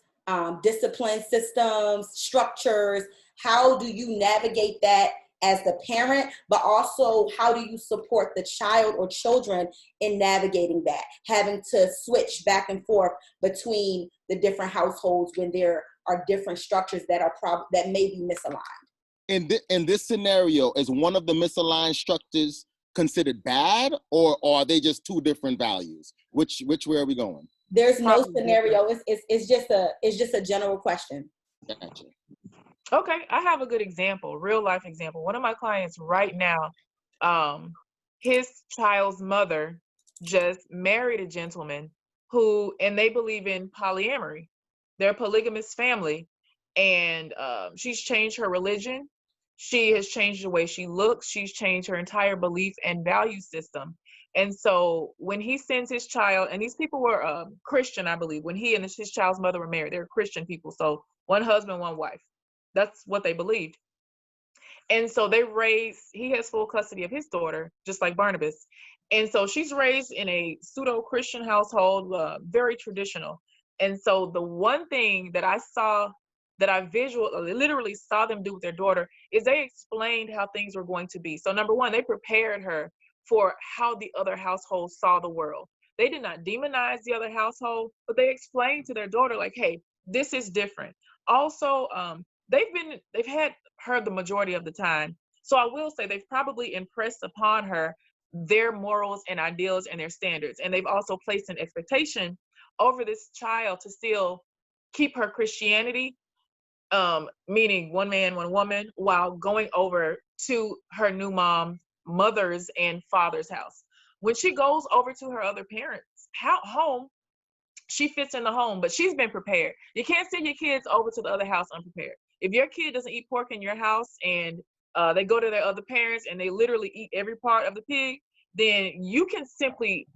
discipline systems, structures. How do you navigate that as the parent, but also how do you support the child or children in navigating that, having to switch back and forth between the different households when there are different structures that are that may be misaligned? In this scenario, is one of the misaligned structures considered bad, or are they just two different values? Which way are we going? There's no scenario. It's just a general question. Gotcha. Okay, I have a good example, real life example. One of my clients right now, his child's mother just married a gentleman and they believe in polyamory. They're a polygamous family, and she's changed her religion. She has changed the way she looks. She's changed her entire belief and value system. And so when he sends his child, and these people were Christian, I believe, when he and his child's mother were married, they were Christian people. So one husband, one wife. That's what they believed. And so he has full custody of his daughter, just like Barnabas. And so she's raised in a pseudo-Christian household, very traditional. And so the one thing that I saw, that I literally saw them do with their daughter, is they explained how things were going to be. So number one, they prepared her for how the other household saw the world. They did not demonize the other household, but they explained to their daughter, like, hey, this is different. Also, they've had her the majority of the time. So I will say they've probably impressed upon her their morals and ideals and their standards. And they've also placed an expectation over this child to still keep her Christianity, meaning one man, one woman, while going over to her new mother's and father's house. When she goes over to her other parents' home, she fits in the home, but she's been prepared. You can't send your kids over to the other house unprepared. If your kid doesn't eat pork in your house and they go to their other parents and they literally eat every part of the pig, then you can simply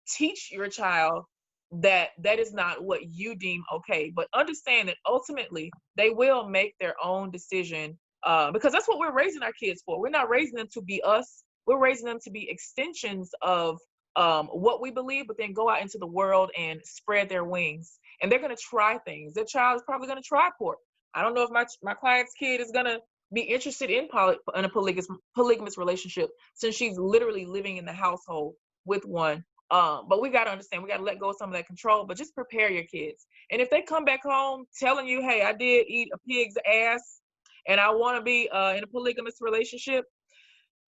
teach your child that is not what you deem okay. But understand that ultimately they will make their own decision, because that's what we're raising our kids for. We're not raising them to be us. We're raising them to be extensions of what we believe, but then go out into the world and spread their wings. And they're going to try things. Their child is probably going to try pork. I don't know if my client's kid is going to be interested in a polygamous relationship, since she's literally living in the household with one. But we got to understand, we got to let go of some of that control, but just prepare your kids. And if they come back home telling you, hey, I did eat a pig's ass and I want to be in a polygamous relationship,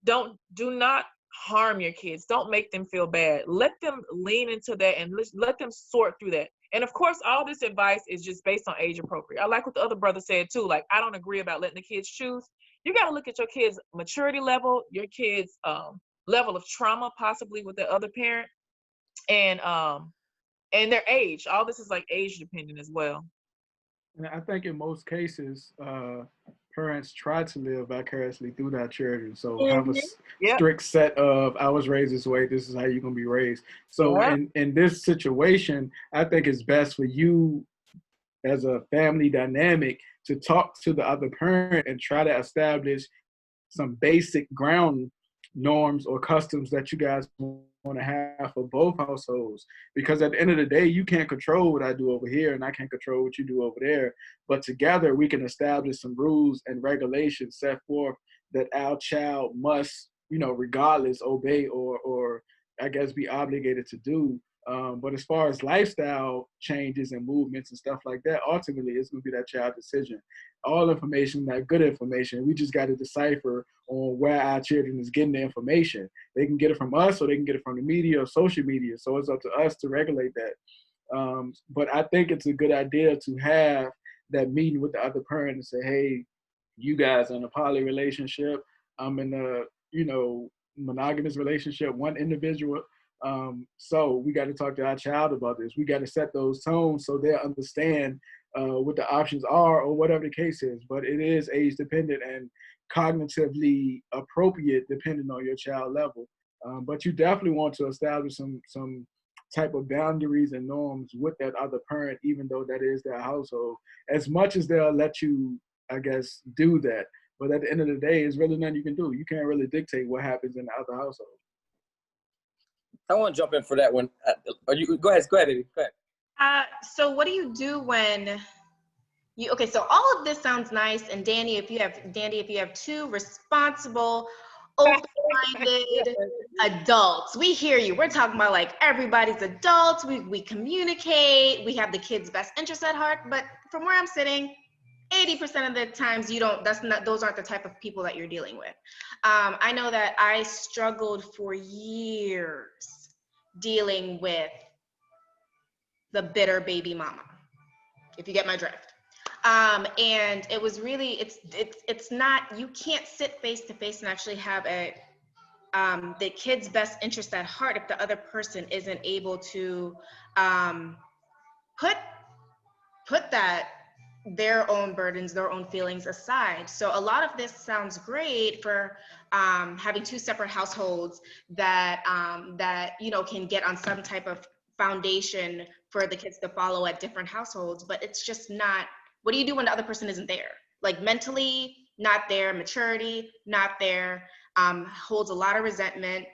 do not harm your kids. Don't make them feel bad. Let them lean into that and let them sort through that. And of course, all this advice is just based on age appropriate. I like what the other brother said too. Like, I don't agree about letting the kids choose. You got to look at your kids' maturity level, your kids' level of trauma, possibly with the other parent, and their age. All this is like age dependent as well. And I think in most cases, parents try to live vicariously through their children. So have a strict set of, I was raised this way, this is how you're going to be raised. So in this situation, I think it's best for you as a family dynamic to talk to the other parent and try to establish some basic ground norms or customs that you guys want to have for both households. Because at the end of the day, you can't control what I do over here and I can't control what you do over there. But together we can establish some rules and regulations set forth that our child must, regardless, obey or I guess be obligated to do. But as far as lifestyle changes and movements and stuff like that, ultimately it's going to be that child's decision. All information, that good information, we just got to decipher on where our children is getting the information. They can get it from us or they can get it from the media or social media. So it's up to us to regulate that. But I think it's a good idea to have that meeting with the other parent and say, hey, you guys are in a poly relationship. I'm in a, monogamous relationship, one individual. So we got to talk to our child about this. We got to set those tones so they understand what the options are or whatever the case is. But it is age dependent and cognitively appropriate depending on your child level. But you definitely want to establish some type of boundaries and norms with that other parent, even though that is their household, as much as they'll let you, I guess, do that. But at the end of the day, there's really nothing you can do. You can't really dictate what happens in the other household. I want to jump in for that one. Go ahead, Eddie. Go ahead. So what do you do when you, okay, so all of this sounds nice, and Danny, if you have two responsible, open-minded adults, we hear you. We're talking about like everybody's adults. We communicate. We have the kids' best interest at heart. But from where I'm sitting, 80% of the times those aren't the type of people that you're dealing with. I know that I struggled for years dealing with the bitter baby mama, if you get my drift. And it was really, it's not, you can't sit face to face and actually have the kid's best interest at heart if the other person isn't able to put that, their own burdens, their own feelings aside. So a lot of this sounds great for having two separate households that can get on some type of foundation for the kids to follow at different households, but it's just not. What do you do when the other person isn't there? Like mentally not there, maturity not there, holds a lot of resentment.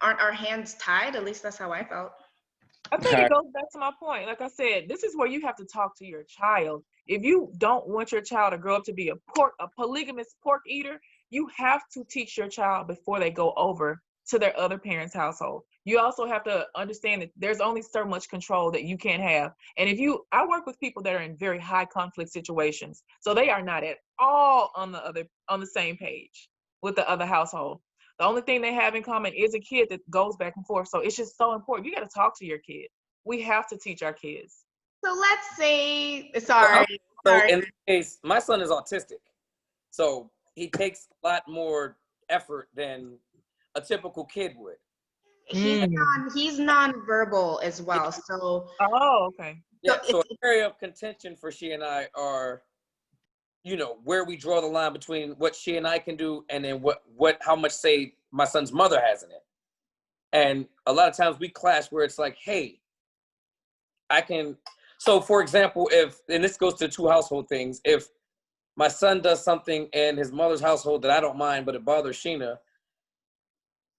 Aren't our hands tied? At least that's how I felt. I think it goes back to my point. Like I said, this is where you have to talk to your child. If you don't want your child to grow up to be a polygamous pork eater, you have to teach your child before they go over to their other parent's household. You also have to understand that there's only so much control that you can have. And I work with people that are in very high conflict situations, so they are not at all on the same page with the other household. The only thing they have in common is a kid that goes back and forth. So it's just so important. You got to talk to your kid. We have to teach our kids. So let's say, sorry. So in this case, my son is autistic. So he takes a lot more effort than a typical kid would. He's nonverbal as well. So. Oh, okay. Yeah, so an area of contention for she and I are, where we draw the line between what she and I can do and then how much say my son's mother has in it. And a lot of times we clash where it's like, hey, so for example, and this goes to two household things, if my son does something in his mother's household that I don't mind, but it bothers Sheena,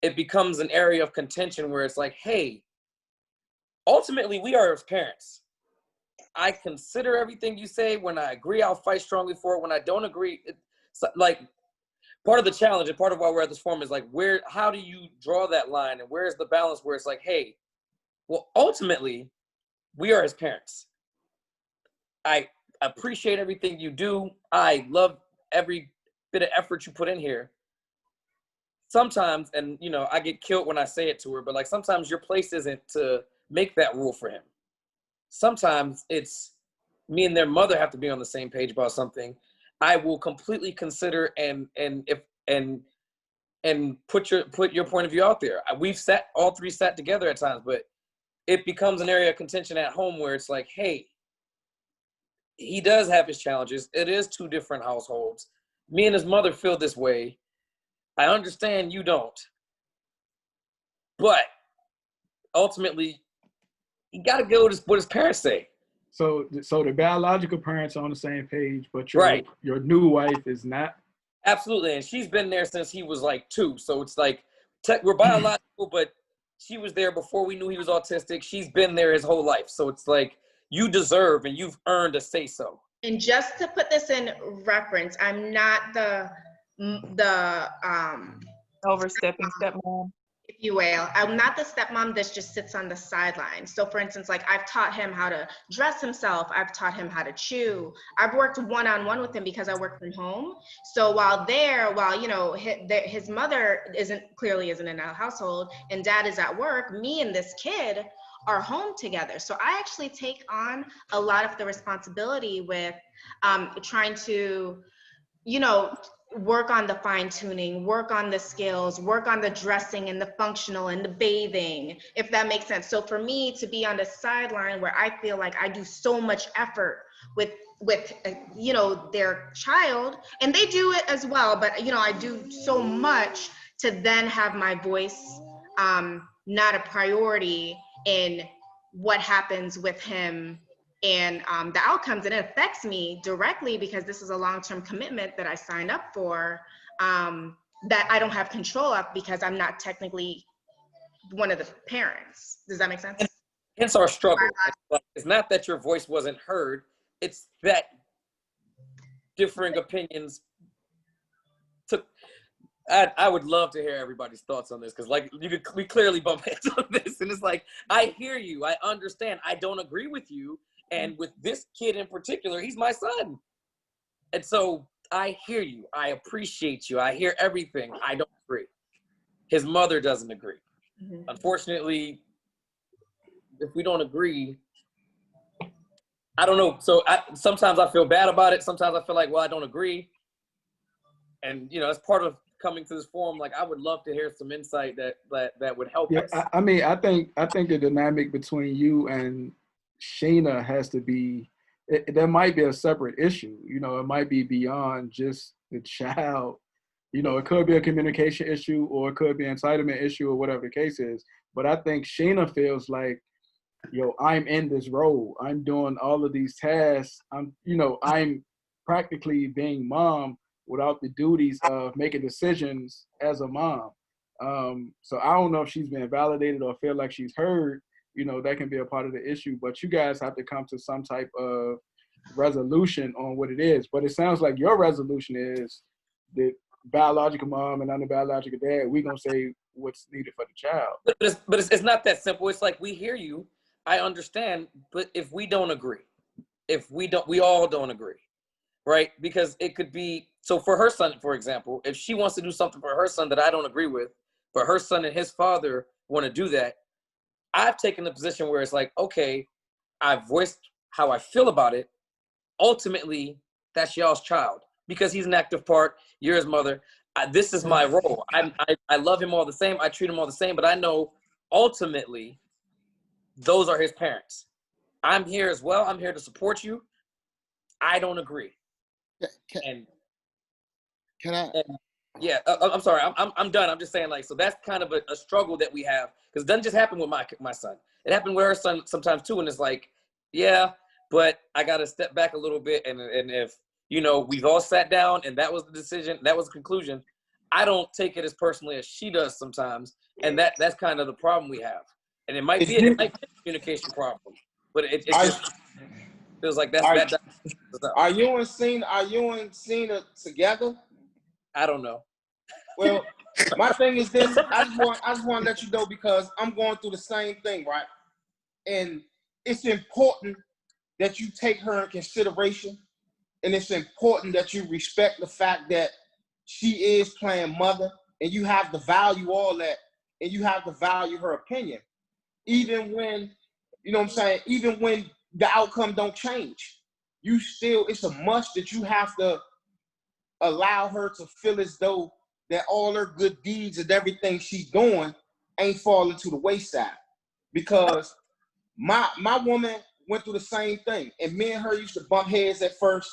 it becomes an area of contention where it's like, hey, ultimately we are his parents. I consider everything you say. When I agree, I'll fight strongly for it. When I don't agree, it's like part of the challenge and part of why we're at this forum is like, how do you draw that line? And where's the balance where it's like, hey, well, ultimately, we are his parents. I appreciate everything you do. I love every bit of effort you put in here. Sometimes, and I get killed when I say it to her, but like sometimes your place isn't to make that rule for him. Sometimes it's me and their mother have to be on the same page about something. I will completely consider and put your point of view out there. We've all three sat together at times, but it becomes an area of contention at home where it's like, hey, he does have his challenges. It is two different households. Me and his mother feel this way. I understand you don't. But ultimately, you got to go with what his parents say. So the biological parents are on the same page, but your new wife is not? Absolutely. And she's been there since he was like 2. So it's like, we're biological, but she was there before we knew he was autistic. She's been there his whole life. So it's like, you deserve and you've earned a say so. And just to put this in reference, I'm not the overstepping stepmom, if you will. I'm not the stepmom that just sits on the sideline. So for instance, like I've taught him how to dress himself. I've taught him how to chew. I've worked one-on-one with him because I work from home. So while his mother isn't in a household and dad is at work, me and this kid are home together. So I actually take on a lot of the responsibility with trying to, work on the fine tuning, work on the skills, work on the dressing and the functional and the bathing, if that makes sense. So for me to be on the sideline where I feel like I do so much effort with their child, and they do it as well, but I do so much to then have my voice not a priority in what happens with him and the outcomes, and it affects me directly because this is a long-term commitment that I signed up for that I don't have control of because I'm not technically one of the parents. Does that make sense? Hence our struggle. It's not that your voice wasn't heard. It's that differing opinions took. I would love to hear everybody's thoughts on this, because like we clearly bump heads on this, and it's like, I hear you, I understand, I don't agree with you, and with this kid in particular, he's my son, and so I hear you, I appreciate you, I hear everything. I don't agree. His mother doesn't agree. Mm-hmm. Unfortunately, if we don't agree, I don't know. So sometimes I feel bad about it. Sometimes I feel like, well, I don't agree. And, you know, as part of coming to this forum, like, I would love to hear some insight that would help us. I mean, I think the dynamic between you and Sheena has to be, there might be a separate issue. You know, it might be beyond just the child. You know, it could be a communication issue, or it could be an entitlement issue, or whatever the case is. But I think Sheena feels like, yo, I'm in this role. I'm doing all of these tasks. I'm practically being mom without the duties of making decisions as a mom. So I don't know if she's been validated or feel like she's heard. You know, that can be a part of the issue. But you guys have to come to some type of resolution on what it is. But it sounds like your resolution is that biological mom and I'm the biological dad, we're going to say what's needed for the child. But it's not that simple. It's like, we hear you, I understand, but if we don't agree, we all don't agree, right? Because it could be, so for her son, for example, if she wants to do something for her son that I don't agree with, but her son and his father want to do that, I've taken the position where it's like, okay, I've voiced how I feel about it. Ultimately, that's y'all's child, because he's an active part. You're his mother. This is my role. I love him all the same. I treat him all the same, but I know ultimately those are his parents. I'm here as well. I'm here to support you. I don't agree. Yeah, I'm sorry. I'm done. I'm just saying, like, so that's kind of a struggle that we have, because it doesn't just happen with my son. It happened with her son sometimes too, and it's like, yeah, but I got to step back a little bit, and if, you know, we've all sat down and that was the decision, that was the conclusion, I don't take it as personally as she does sometimes, and that's kind of the problem we have. And it might be a communication problem, but it just feels like that's Are you and Cena together? I don't know. Well, my thing is this. I just want to let you know, because I'm going through the same thing, right? And it's important that you take her in consideration, and it's important that you respect the fact that she is playing mother, and you have to value all that, and you have to value her opinion, even when, you know what I'm saying, even when the outcome don't change. You still, it's a must that you have to allow her to feel as though that all her good deeds and everything she's doing ain't falling to the wayside. Because my woman went through the same thing, and me and her used to bump heads at first,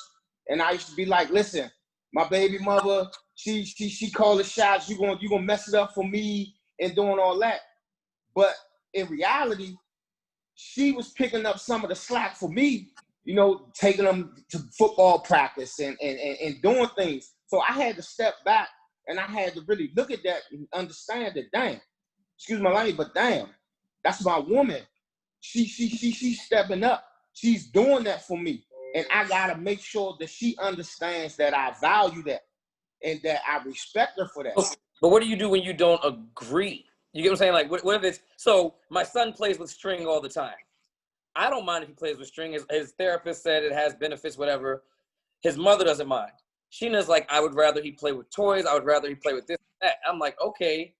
and I used to be like, listen, my baby mother, she call the shots, you gonna mess it up for me and doing all that. But in reality, she was picking up some of the slack for me, you know, taking them to football practice and doing things. So I had to step back, and I had to really look at that and understand that, damn, excuse my language, but damn, that's my woman. She's stepping up. She's doing that for me. And I gotta make sure that she understands that I value that and that I respect her for that. But what do you do when you don't agree? You get what I'm saying? Like, what if it's, so my son plays with string all the time. I don't mind if he plays with string. His therapist said it has benefits, whatever. His mother doesn't mind. Sheena's like, I would rather he play with toys. I would rather he play with this and that. I'm like, okay,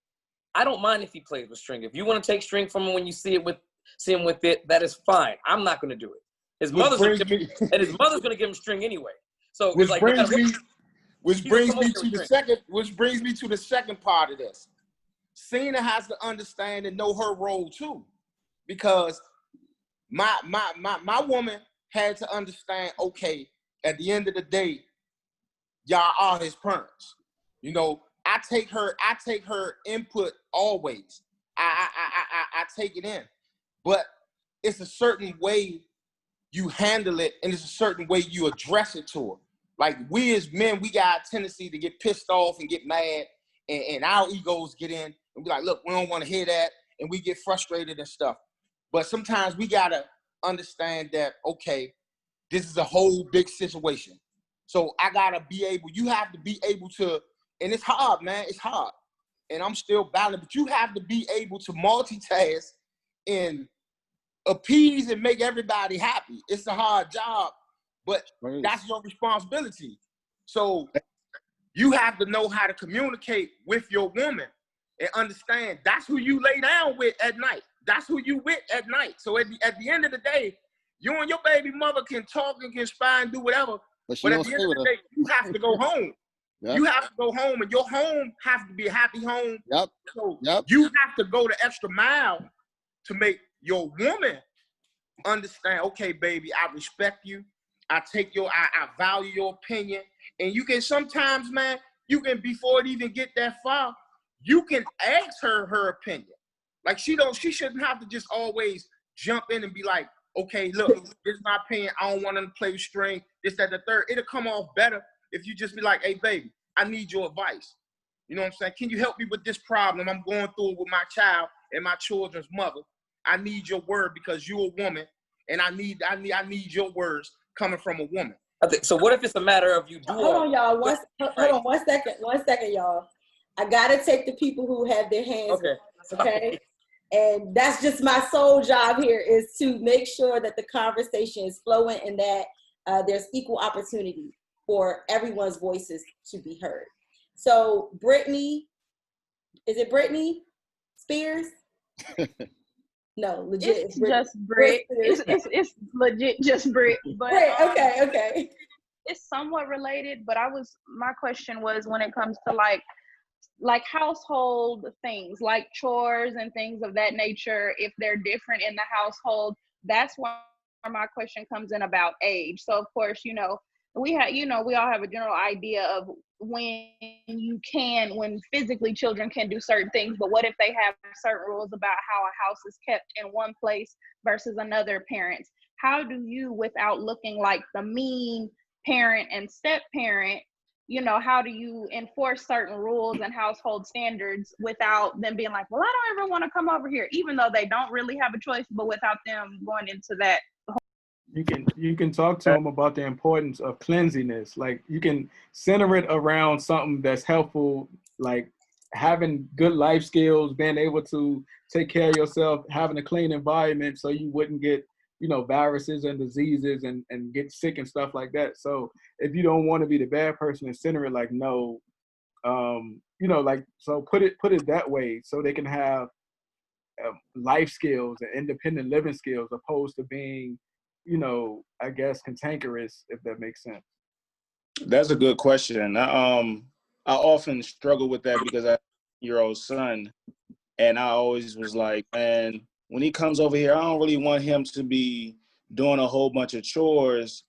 I don't mind if he plays with string. If you want to take string from him when you see him with it, that is fine. I'm not going to do it. His mother's going to give him string anyway. So which it's like, brings me to the second part of this. Cena has to understand and know her role too, because my woman had to understand, okay, at the end of the day, y'all are his parents. You know, I take her input always. I take it in. But it's a certain way you handle it, and it's a certain way you address it to her. Like, we as men, we got a tendency to get pissed off and get mad, and our egos get in and be like, look, we don't want to hear that, and we get frustrated and stuff. But sometimes we gotta understand that, okay, this is a whole big situation. So I gotta be able, you have to be able to, and it's hard, man, it's hard. And I'm still battling, but you have to be able to multitask and appease and make everybody happy. It's a hard job, but that's your responsibility. So you have to know how to communicate with your woman and understand that's who you lay down with at night. That's who you with at night. So at the end of the day, you and your baby mother can talk and can spy and do whatever, but at the end of the day, you have to go home. Yep. You have to go home, and your home has to be a happy home. Yep. So you have to go the extra mile to make your woman understand, okay, baby, I respect you. I value your opinion. And you can sometimes, man, you can, before it even get that far, you can ask her opinion. Like she shouldn't have to just always jump in and be like, okay, look, this is my opinion. I don't want them to play with string, this, that, the third. It'll come off better if you just be like, hey, baby, I need your advice. You know what I'm saying? Can you help me with this problem? I'm going through it with my child and my children's mother. I need your word because you're a woman, and I need your words coming from a woman. So what if it's a matter of you do? Hold on, y'all. Hold on, 1 second. 1 second, y'all. I gotta take the people who have their hands up, okay? And that's just my sole job here, is to make sure that the conversation is flowing and that there's equal opportunity for everyone's voices to be heard. So Brittany, is it Brittany Spears? No, legit. It's just Brit. It's legit just Brit. But okay. It's somewhat related, but my question was when it comes to like household things, like chores and things of that nature, if they're different in the household, that's where my question comes in about age. So of course, we all have a general idea of when physically children can do certain things, but what if they have certain rules about how a house is kept in one place versus another parent's? How do you, without looking like the mean parent and step parent, how do you enforce certain rules and household standards without them being like, well, I don't ever want to come over here, even though they don't really have a choice, but without them going into that. You can talk to them about the importance of cleanliness. Like you can center it around something that's helpful, like having good life skills, being able to take care of yourself, having a clean environment so you wouldn't get, viruses and diseases and get sick and stuff like that. So if you don't want to be the bad person, and center it like, no, so put it that way so they can have life skills and independent living skills opposed to being, I guess cantankerous, if that makes sense. That's a good question. I often struggle with that because I have a 10-year-old son, and I always was like, man, when he comes over here, I don't really want him to be doing a whole bunch of chores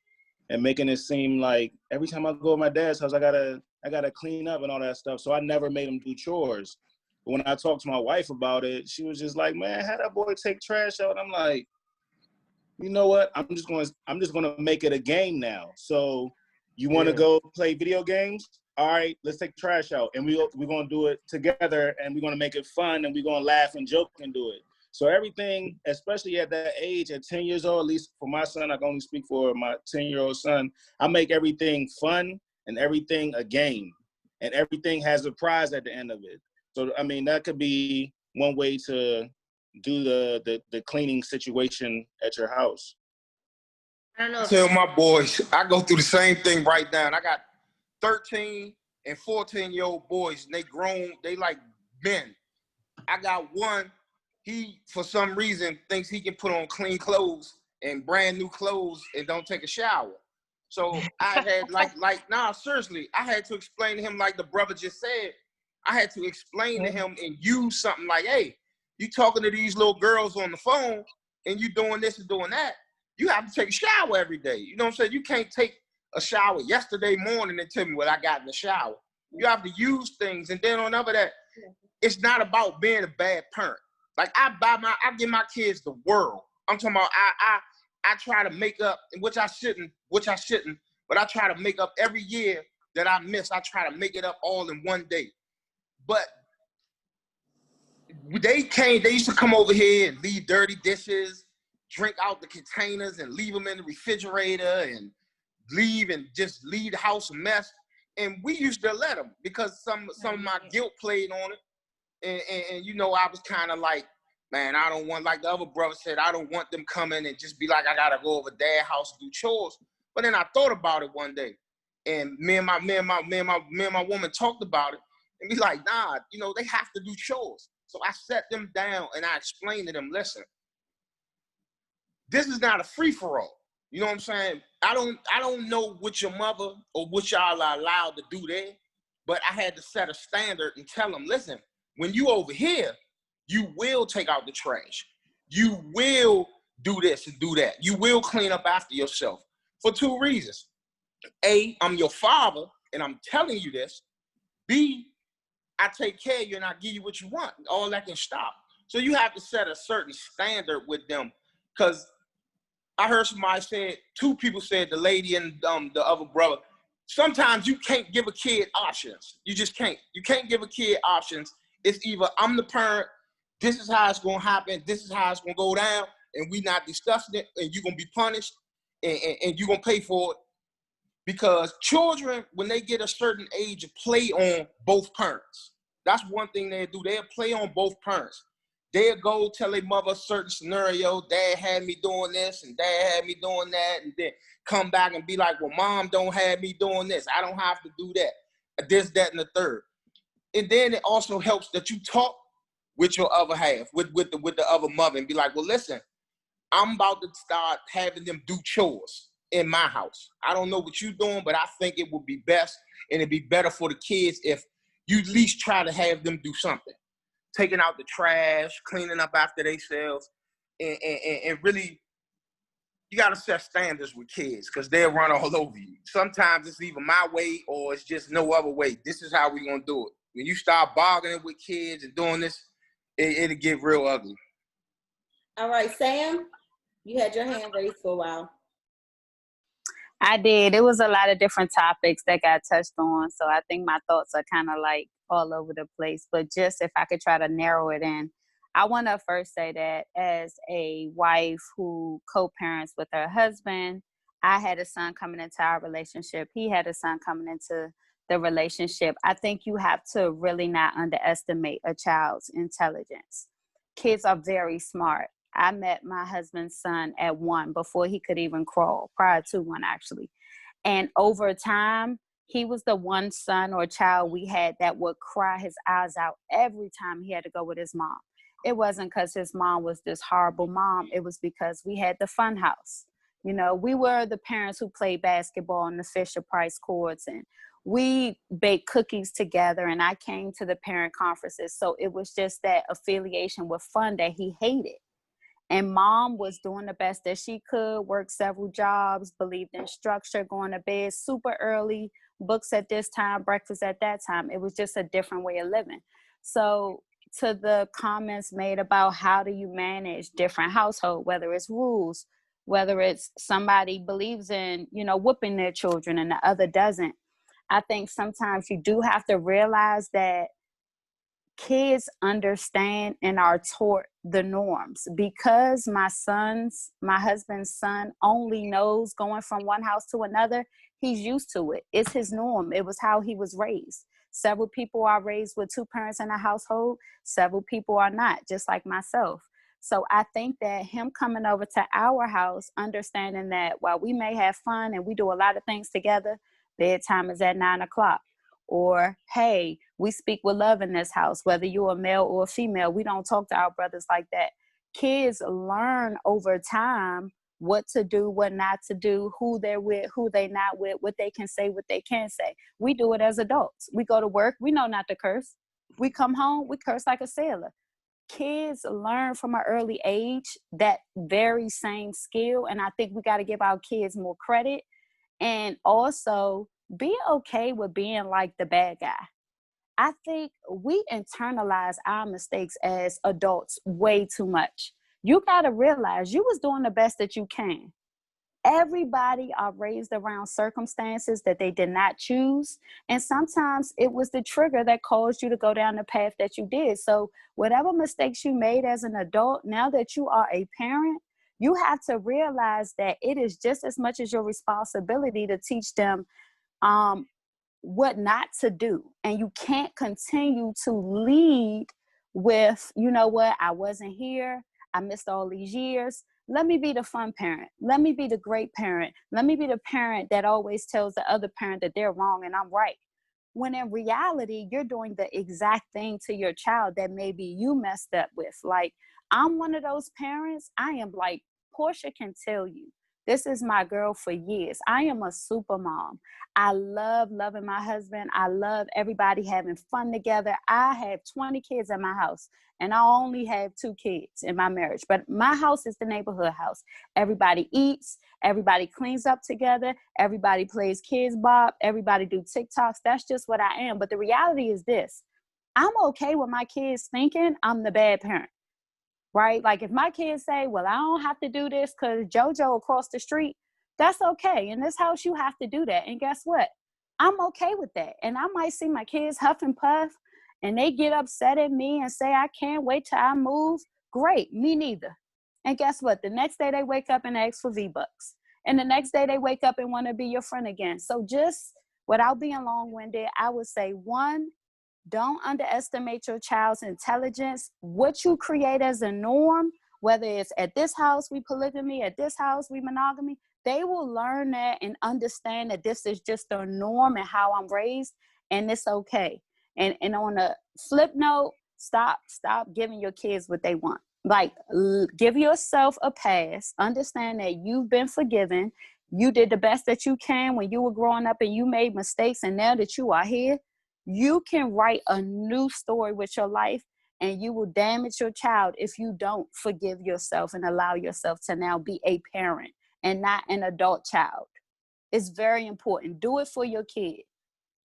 and making it seem like every time I go to my dad's house, I gotta clean up and all that stuff. So I never made him do chores. But when I talked to my wife about it, she was just like, man, how that boy take trash out? I'm like, you know what? I'm just gonna make it a game now. So you want to go play video games? All right, let's take the trash out, and we're gonna do it together, and we're gonna make it fun, and we're gonna laugh and joke and do it. So everything, especially at that age, at 10 years old, at least for my son, I can only speak for my 10-year-old son. I make everything fun and everything a game, and everything has a prize at the end of it. So I mean, that could be one way to do the cleaning situation at your house. I don't know. I tell my boys, I go through the same thing right now. And I got 13 and 14-year-old boys, and they grown, they like men. I got one, he, for some reason, thinks he can put on clean clothes and brand new clothes and don't take a shower. So I had seriously, I had to explain to him, like the brother just said, I had to explain to him and use something like, hey, you talking to these little girls on the phone and you doing this and doing that, you have to take a shower every day. You know what I'm saying? You can't take a shower yesterday morning and tell me what I got in the shower. You have to use things. And then on top of that, it's not about being a bad parent. Like I give my kids the world. I'm talking about I try to make up, which I shouldn't, but I try to make up every year that I miss. I try to make it up all in one day. But They used to come over here and leave dirty dishes, drink out the containers and leave them in the refrigerator and just leave the house a mess. And we used to let them because some of my guilt played on it. And you know, I was kind of like, man, I don't want, like the other brother said, I don't want them coming and just be like, I gotta go over dad's house and do chores. But then I thought about it one day, and me and my woman talked about it, and be like, nah, you know, they have to do chores. So I sat them down and I explained to them, listen, this is not a free for all. You know what I'm saying? I don't know what your mother or what y'all are allowed to do there, but I had to set a standard and tell them, listen, when you over here, you will take out the trash. You will do this and do that. You will clean up after yourself for two reasons. A, I'm your father and I'm telling you this. B, I take care of you and I give you what you want. All that can stop. So you have to set a certain standard with them, because I heard somebody said, two people said, the lady and the other brother, sometimes you can't give a kid options. You just can't. You can't give a kid options. It's either I'm the parent, this is how it's going to happen, this is how it's going to go down, and we not discussing it, and you're going to be punished, and you're going to pay for it. Because children, when they get a certain age, play on both parents. That's one thing they do. They'll play on both parents. They'll go tell their mother a certain scenario. Dad had me doing this and dad had me doing that. And then come back and be like, well, mom don't have me doing this. I don't have to do that. This, that, and the third. And then it also helps that you talk with your other half, with the other mother, and be like, well, listen, I'm about to start having them do chores in my house. I don't know what you're doing, but I think it would be best and it'd be better for the kids if you at least try to have them do something. Taking out the trash, cleaning up after themselves, and really, you got to set standards with kids because they'll run all over you. Sometimes it's either my way or it's just no other way. This is how we're going to do it. When you start bargaining with kids and doing this, it'll get real ugly. All right, Sam, you had your hand raised for a while. I did. It was a lot of different topics that got touched on. So I think my thoughts are kind of like all over the place. But just if I could try to narrow it in, I want to first say that as a wife who co-parents with her husband, I had a son coming into our relationship. He had a son coming into the relationship. I think you have to really not underestimate a child's intelligence. Kids are very smart. I met my husband's son at 1 before he could even crawl, prior to 1 actually. And over time, he was the one son or child we had that would cry his eyes out every time he had to go with his mom. It wasn't because his mom was this horrible mom. It was because we had the fun house. You know, we were the parents who played basketball on the Fisher Price courts, and we baked cookies together, and I came to the parent conferences. So it was just that affiliation with fun that he hated. And mom was doing the best that she could, worked several jobs, believed in structure, going to bed super early, books at this time, breakfast at that time. It was just a different way of living. So to the comments made about how do you manage different household, whether it's rules, whether it's somebody believes in, you know, whooping their children and the other doesn't. I think sometimes you do have to realize that kids understand and are taught the norms. Because my husband's son only knows going from one house to another, he's used to it. It's his norm. It was how he was raised. Several people are raised with 2 parents in a household. Several people are not, just like myself. So I think that him coming over to our house, understanding that while we may have fun and we do a lot of things together, bedtime is at 9 o'clock. Or, hey, we speak with love in this house, whether you're a male or a female. We don't talk to our brothers like that. Kids learn over time what to do, what not to do, who they're with, who they're not with, what they can say, what they can't say. We do it as adults. We go to work, we know not to curse. We come home, we curse like a sailor. Kids learn from an early age that very same skill. And I think we got to give our kids more credit. And also, be okay with being like the bad guy. I think we internalize our mistakes as adults way too much. You got to realize you was doing the best that you can. Everybody are raised around circumstances that they did not choose. And sometimes it was the trigger that caused you to go down the path that you did. So whatever mistakes you made as an adult, now that you are a parent, you have to realize that it is just as much as your responsibility to teach them what not to do. And you can't continue to lead with, you know what, I wasn't here, I missed all these years. Let me be the fun parent. Let me be the great parent. Let me be the parent that always tells the other parent that they're wrong and I'm right. When in reality, you're doing the exact thing to your child that maybe you messed up with. Like, I'm one of those parents. I am like, Portia can tell you, this is my girl for years. I am a super mom. I love loving my husband. I love everybody having fun together. I have 20 kids in my house, and I only have 2 kids in my marriage. But my house is the neighborhood house. Everybody eats. Everybody cleans up together. Everybody plays Kids Bop. Everybody do TikToks. That's just what I am. But the reality is this. I'm okay with my kids thinking I'm the bad parent. Right? Like if my kids say, well, I don't have to do this because JoJo across the street, that's okay. In this house, you have to do that. And guess what? I'm okay with that. And I might see my kids huff and puff and they get upset at me and say, I can't wait till I move. Great. Me neither. And guess what? The next day they wake up and ask for V-Bucks. And the next day they wake up and want to be your friend again. So just without being long-winded, I would say, one, don't underestimate your child's intelligence. What you create as a norm, whether it's at this house we polygamy, at this house we monogamy, they will learn that and understand that this is just a norm and how I'm raised, and it's okay. And on a flip note, stop giving your kids what they want. Like, give yourself a pass. Understand that you've been forgiven. You did the best that you can when you were growing up and you made mistakes, and now that you are here, you can write a new story with your life, and you will damage your child if you don't forgive yourself and allow yourself to now be a parent and not an adult child. It's very important. Do it for your kid.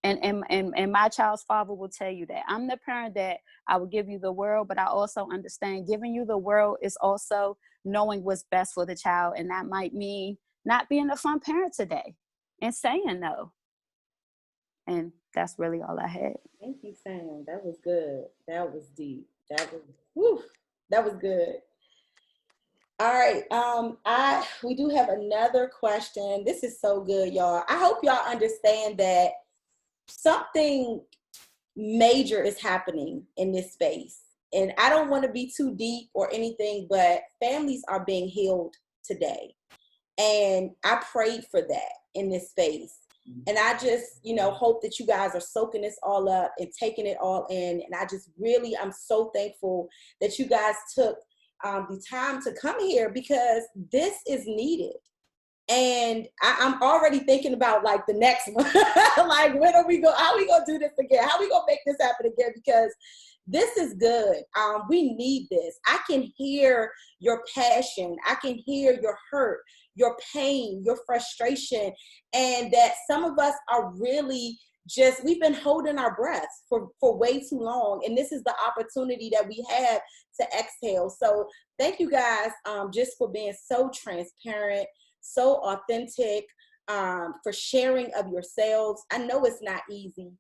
And my child's father will tell you that. I'm the parent that I will give you the world, but I also understand giving you the world is also knowing what's best for the child. And that might mean not being a fun parent today and saying no. And that's really all I had. Thank you, Sam. That was good. That was deep. That was good. All right. We do have another question. This is so good, y'all. I hope y'all understand that something major is happening in this space. And I don't want to be too deep or anything, but families are being healed today. And I prayed for that in this space. And I just, hope that you guys are soaking this all up and taking it all in. And I'm so thankful that you guys took the time to come here, because this is needed. And I'm already thinking about like the next one. Like, when are we how are we going to do this again? How are we going to make this happen again? Because this is good. We need this. I can hear your passion. I can hear your hurt, your pain, your frustration, and that some of us are really we've been holding our breaths for way too long. And this is the opportunity that we have to exhale. So thank you guys just for being so transparent, so authentic, for sharing of yourselves. I know it's not easy.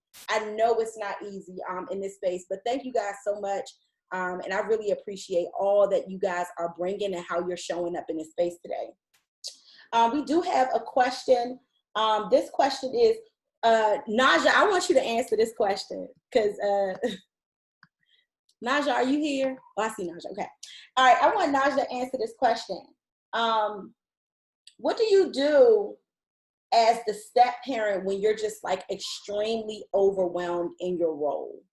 In this space, but thank you guys so much. And I really appreciate all that you guys are bringing and how you're showing up in this space today. We do have a question. This question is, Naja, I want you to answer this question because, Naja, are you here? Oh, I see Naja. Okay. All right. I want Naja to answer this question. What do you do as the step parent when you're just like extremely overwhelmed in your role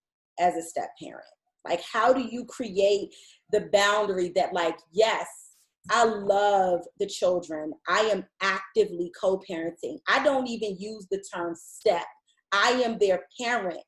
as a step parent? Like, how do you create the boundary that, like, yes, I love the children. I am actively co-parenting. I don't even use the term step. I am their parent.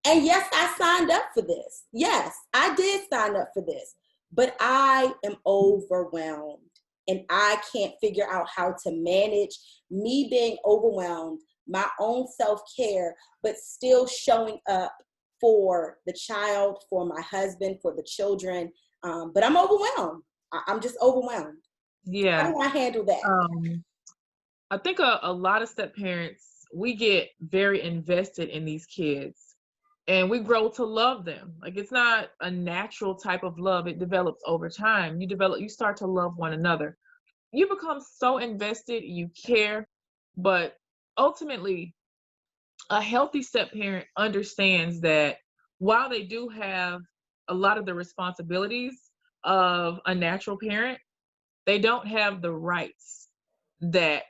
And yes, I signed up for this. Yes, I did sign up for this. But I am overwhelmed. And I can't figure out how to manage me being overwhelmed, my own self-care, but still showing up for the child, for my husband, for the children. But I'm overwhelmed. I'm just overwhelmed. Yeah. How do I handle that? I think a lot of step parents, we get very invested in these kids and we grow to love them. Like, it's not a natural type of love. It develops over time. You start to love one another. You become so invested, you care, but ultimately a healthy step parent understands that while they do have a lot of the responsibilities of a natural parent, they don't have the rights that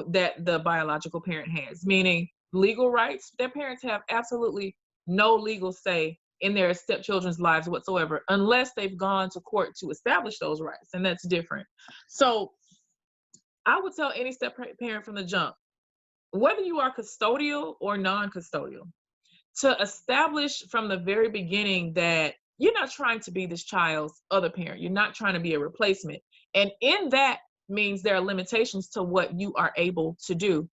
that the biological parent has, meaning legal rights. Their parents have absolutely no legal say in their stepchildren's lives whatsoever, unless they've gone to court to establish those rights, and that's different. So I would tell any step parent from the jump, whether you are custodial or non-custodial, to establish from the very beginning that you're not trying to be this child's other parent. You're not trying to be a replacement. And in that means there are limitations to what you are able to do.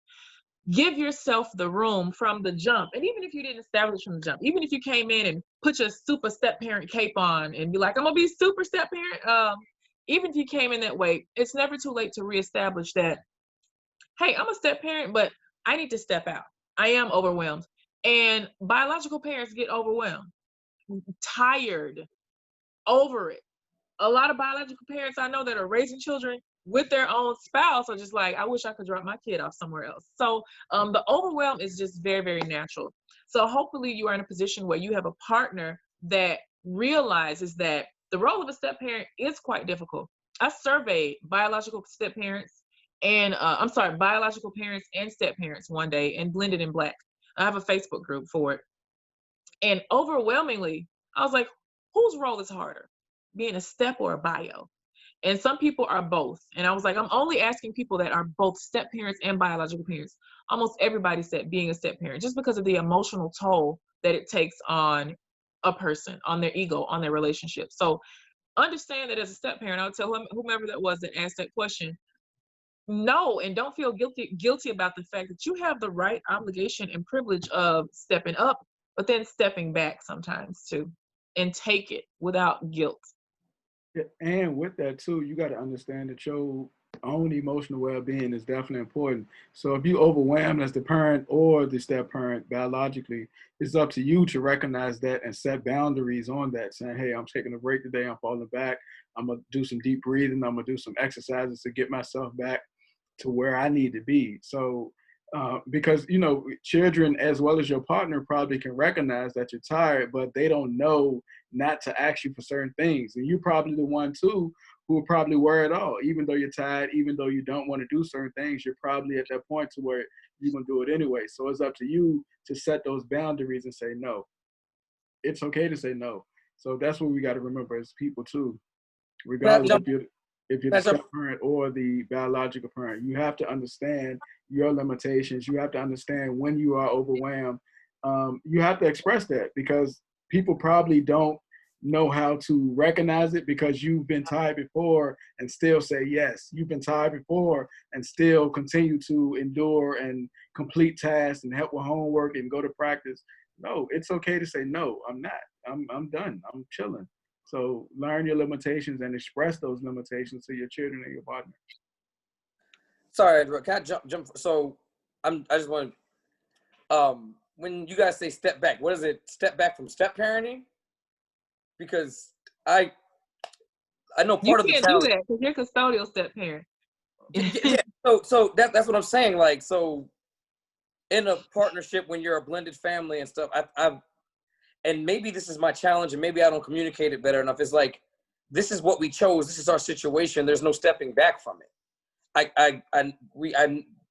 Give yourself the room from the jump. And even if you didn't establish from the jump, even if you came in and put your super step parent cape on and be like, I'm gonna be super step parent. Even if you came in that way, it's never too late to reestablish that, hey, I'm a step parent, but I need to step out. I am overwhelmed. And biological parents get overwhelmed, tired, over it. A lot of biological parents I know that are raising children with their own spouse are just like, I wish I could drop my kid off somewhere else. So the overwhelm is just very, very natural. So hopefully you are in a position where you have a partner that realizes that the role of a step parent is quite difficult. I surveyed biological step parents and biological parents and step parents one day and Blended in Black. I have a Facebook group for it. And overwhelmingly, I was like, whose role is harder, being a step or a bio? And some people are both. And I was like, I'm only asking people that are both step parents and biological parents. Almost everybody said being a step parent, just because of the emotional toll that it takes on a person, on their ego, on their relationship. So understand that as a step parent, I would tell whomever that was that asked that question, no, and don't feel guilty about the fact that you have the right, obligation, and privilege of stepping up, but then stepping back sometimes too, and take it without guilt. Yeah, and with that too, you got to understand that your own emotional well-being is definitely important. So if you overwhelmed as the parent or the step parent biologically, it's up to you to recognize that and set boundaries on that, saying, hey, I'm taking a break today, I'm falling back, I'm gonna do some deep breathing, I'm gonna do some exercises to get myself back to where I need to be. So because children as well as your partner probably can recognize that you're tired, but they don't know not to ask you for certain things. And you're probably the one too who will probably wear it all. Even though you're tired, even though you don't want to do certain things, you're probably at that point to where you're gonna do it anyway. So it's up to you to set those boundaries and say no. It's okay to say no. So that's what we got to remember as people too, regardless if you're the step parent or the biological parent. You have to understand your limitations. You have to understand when you are overwhelmed. You have to express that, because people probably don't know how to recognize it, because you've been tired before and still say yes. You've been tired before and still continue to endure and complete tasks and help with homework and go to practice. No, it's okay to say no. I'm not. I'm done. I'm chilling. So learn your limitations and express those limitations to your children and your partner. Sorry, can I jump? So I just want to, when you guys say step back, what is it? Step back from step parenting? Because I know part of the challenge. You can't do that because you're custodial step parent. Yeah. So that's what I'm saying. Like, so in a partnership, when you're a blended family and stuff, I've and maybe this is my challenge, and maybe I don't communicate it better enough. It's like, this is what we chose. This is our situation. There's no stepping back from it.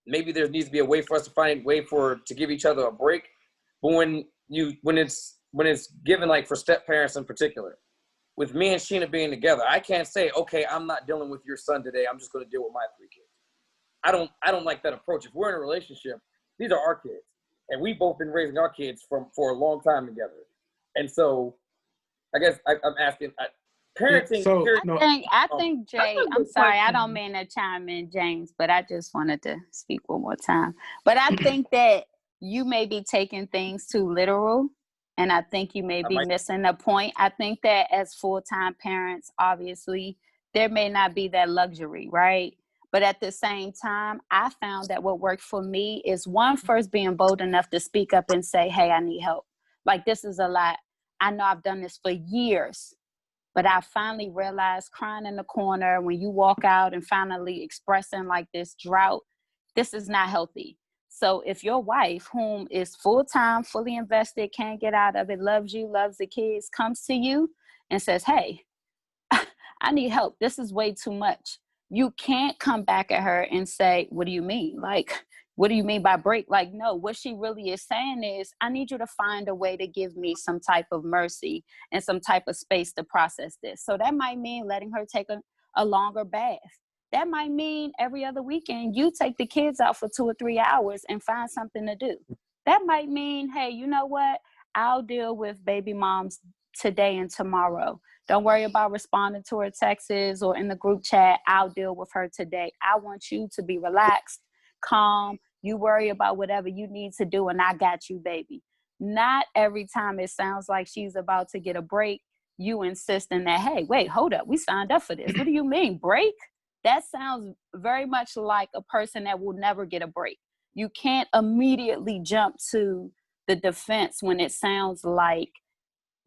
Maybe there needs to be a way for us to find a way to give each other a break. But when it's given, like for step parents in particular, with me and Sheena being together, I can't say, okay, I'm not dealing with your son today. I'm just going to deal with my 3 kids. I don't like that approach. If we're in a relationship, these are our kids, and we've both been raising our kids for a long time together. And so, I guess I'm asking, parenting. I think Jay, I'm sorry, I don't mean to chime in, James, but I just wanted to speak one more time. But I think that you may be taking things too literal, and I think you may be missing the point. I think that as full-time parents, obviously, there may not be that luxury, right? But at the same time, I found that what worked for me is one, first being bold enough to speak up and say, hey, I need help. Like, this is a lot. I know I've done this for years, but I finally realized crying in the corner when you walk out and finally expressing like this drought, this is not healthy. So if your wife, whom is full-time, fully invested, can't get out of it, loves you, loves the kids, comes to you and says, hey, I need help. This is way too much. You can't come back at her and say, what do you mean? Like, what do you mean by break? Like, no, what she really is saying is, I need you to find a way to give me some type of mercy and some type of space to process this. So that might mean letting her take a longer bath. That might mean every other weekend you take the kids out for 2 or 3 hours and find something to do. That might mean, hey, you know what? I'll deal with baby moms today and tomorrow. Don't worry about responding to her texts or in the group chat. I'll deal with her today. I want you to be relaxed, calm. You worry about whatever you need to do, and I got you, baby. Not every time it sounds like she's about to get a break, you insisting that, hey, wait, hold up. We signed up for this. What do you mean, break? That sounds very much like a person that will never get a break. You can't immediately jump to the defense when it sounds like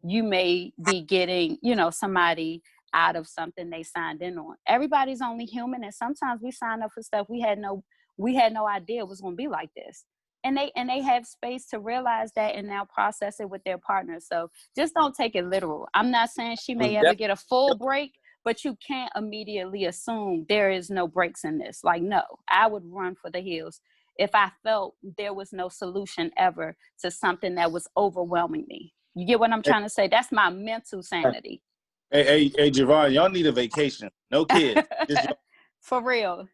you may be getting, somebody out of something they signed in on. Everybody's only human, and sometimes we sign up for stuff we had no idea it was going to be like this. And they have space to realize that and now process it with their partner. So just don't take it literal. I'm not saying she may ever get a full break, but you can't immediately assume there is no breaks in this. Like, no, I would run for the hills if I felt there was no solution ever to something that was overwhelming me. You get what I'm trying to say? That's my mental sanity. Hey, Javon, y'all need a vacation. No kids. For real.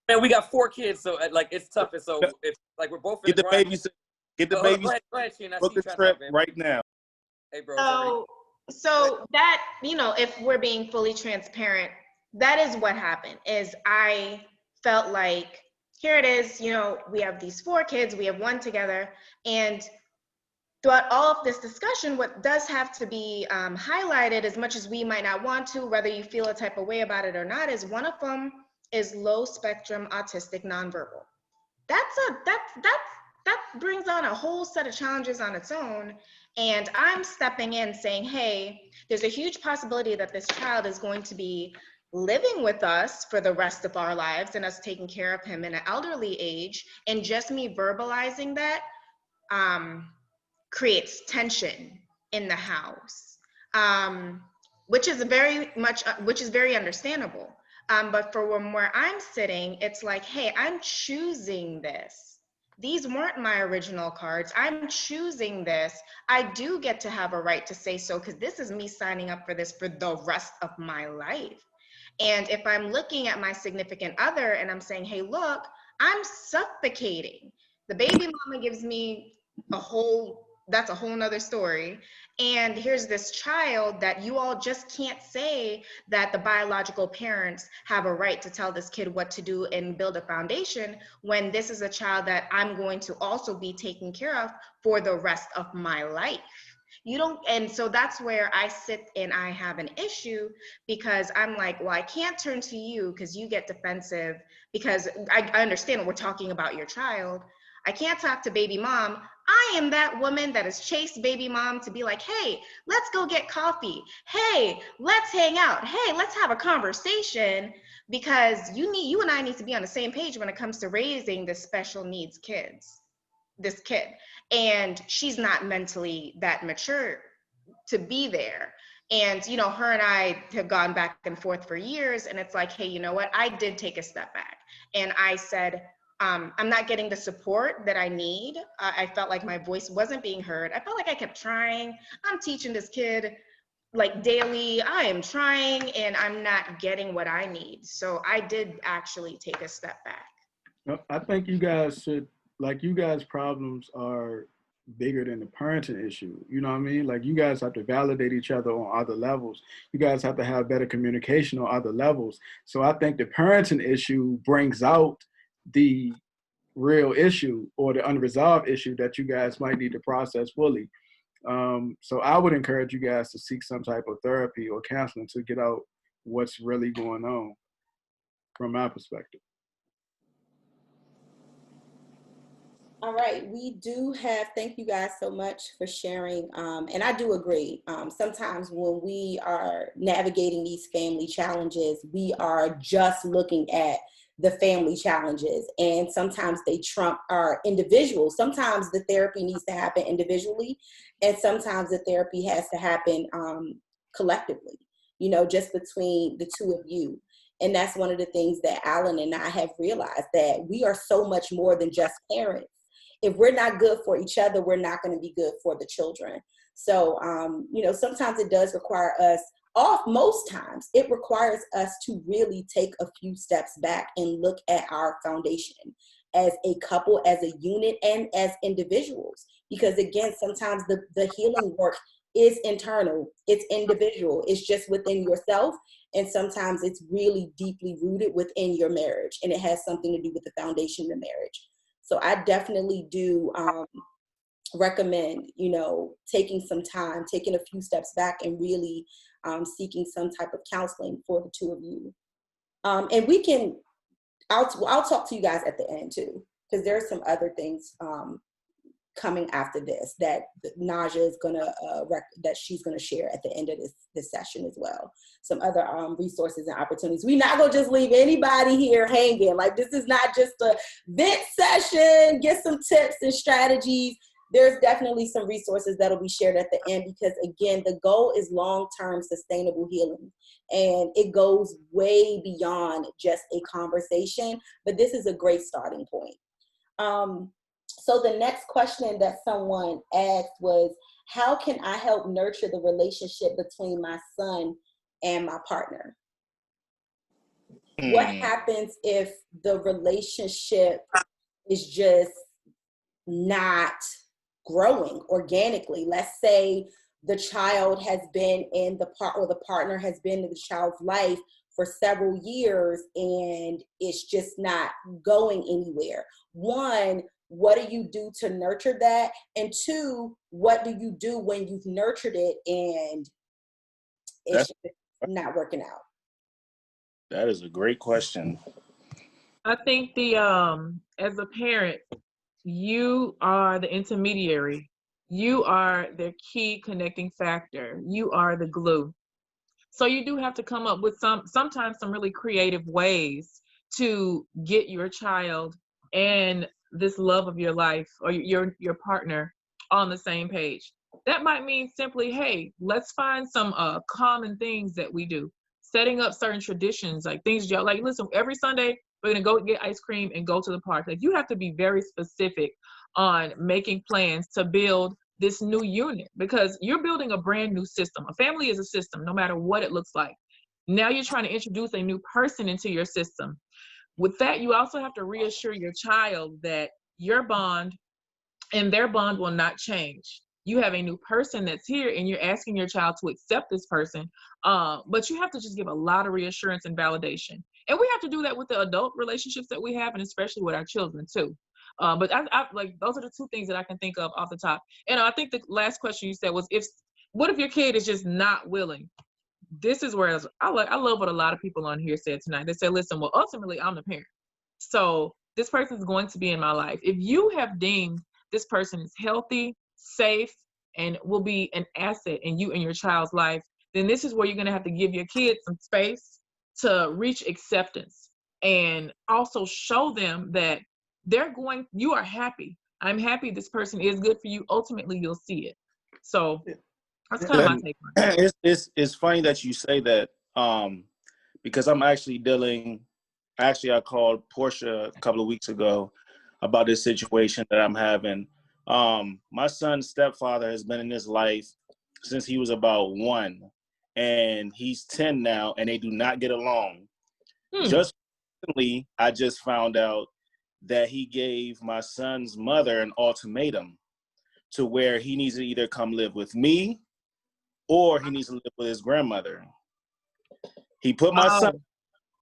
Man, we got 4 kids, so like it's tough. And so if like we're both in get the baby, get the baby, book a trip right now. Hey, bro. So that, if we're being fully transparent, that is what happened. Is I felt like, here it is, we have these 4 kids, we have 1 together, and throughout all of this discussion, what does have to be highlighted, as much as we might not want to, whether you feel a type of way about it or not, is one of them is low spectrum autistic nonverbal. That brings on a whole set of challenges on its own. And I'm stepping in saying, hey, there's a huge possibility that this child is going to be living with us for the rest of our lives and us taking care of him in an elderly age. And just me verbalizing that creates tension in the house, which is very understandable. But for where I'm sitting, it's like, hey, I'm choosing this. These weren't my original cards. I'm choosing this. I do get to have a right to say so, because this is me signing up for this for the rest of my life. And if I'm looking at my significant other and I'm saying, hey, look, I'm suffocating. The baby mama gives me that's a whole nother story. And here's this child that you all just can't say that the biological parents have a right to tell this kid what to do and build a foundation, when this is a child that I'm going to also be taking care of for the rest of my life. And so that's where I sit and I have an issue, because I'm like, well, I can't turn to you because you get defensive, because I understand we're talking about your child. I can't talk to baby mom. I am that woman that has chased baby mom to be like, hey, let's go get coffee. Hey, let's hang out. Hey, let's have a conversation, because you and I need to be on the same page when it comes to raising this special needs kid. And she's not mentally that mature to be there. And, her and I have gone back and forth for years. And it's like, hey, you know what? I did take a step back. And I said, I'm not getting the support that I need. I felt like my voice wasn't being heard. I felt like I kept trying. I'm teaching this kid like daily. I am trying, and I'm not getting what I need. So I did actually take a step back. I think you guys should, you guys' problems are bigger than the parenting issue. You know what I mean? Like, you guys have to validate each other on other levels. You guys have to have better communication on other levels. So I think the parenting issue brings out the real issue or the unresolved issue that you guys might need to process fully. So I would encourage you guys to seek some type of therapy or counseling to get out what's really going on from my perspective. All right, we do have, thank you guys so much for sharing. And I do agree. Sometimes when we are navigating these family challenges, we are just looking at the family challenges, and sometimes they trump our individual. Sometimes the therapy needs to happen individually, and sometimes the therapy has to happen collectively, you know, just between the two of you. And that's one of the things that Alan and I have realized, that we are so much more than just parents. If we're not good for each other, we're not going to be good for the children. So, you know, sometimes it does require us, most times, it requires us to really take a few steps back and look at our foundation as a couple, as a unit, and as individuals. Because again, sometimes the healing work is internal, it's individual, it's just within yourself. And sometimes it's really deeply rooted within your marriage, and it has something to do with the foundation of the marriage. So I definitely do recommend, you know, taking some time, taking a few steps back, and really seeking some type of counseling for the two of you. And we can, I'll talk to you guys at the end too, because there's some other things coming after this that Naja is gonna that she's gonna share at the end of this session as well. Some other resources and opportunities. We're not gonna just leave anybody here hanging. Like, this is not just a vent session. Get some tips and strategies. There's definitely some resources that'll be shared at the end, because again, the goal is long-term sustainable healing, and it goes way beyond just a conversation. But this is a great starting point. So the next question that someone asked was, how can I help nurture the relationship between my son and my partner? What happens if the relationship is just not growing organically? Let's say the child has been in the partner has been in the child's life for several years, and it's just not going anywhere. One, what do you do to nurture that? And two, what do you do when you've nurtured it and it's not working out? That is a great question. I think as a parent, you are the intermediary. You are the key connecting factor. You are the glue. So you do have to come up with sometimes some really creative ways to get your child and this love of your life, or your partner, on the same page. That might mean simply, hey, let's find some common things that we do. Setting up certain traditions, like things y'all like. Listen, every Sunday we're gonna go get ice cream and go to the park. Like, you have to be very specific on making plans to build this new unit, because you're building a brand new system. A family is a system, no matter what it looks like. Now you're trying to introduce a new person into your system. With that, you also have to reassure your child that your bond and their bond will not change. You have a new person that's here, and you're asking your child to accept this person. But you have to just give a lot of reassurance and validation. And we have to do that with the adult relationships that we have, and especially with our children too. But I like, those are the two things that I can think of off the top. And I think the last question you said was, what if your kid is just not willing? This is where I love what a lot of people on here said tonight. They said, listen, well, ultimately I'm the parent. So this person is going to be in my life. If you have deemed this person is healthy, safe, and will be an asset in you and your child's life, then this is where you're going to have to give your kids some space to reach acceptance, and also show them that you are happy. I'm happy this person is good for you. Ultimately, you'll see it. So that's kind of my take on it. It's funny that you say that, because I'm actually I called Portia a couple of weeks ago about this situation that I'm having. My son's stepfather has been in his life since he was about 1, and he's 10 now, and they do not get along. Just recently, I just found out that he gave my son's mother an ultimatum to where he needs to either come live with me or he needs to live with his grandmother. He put my son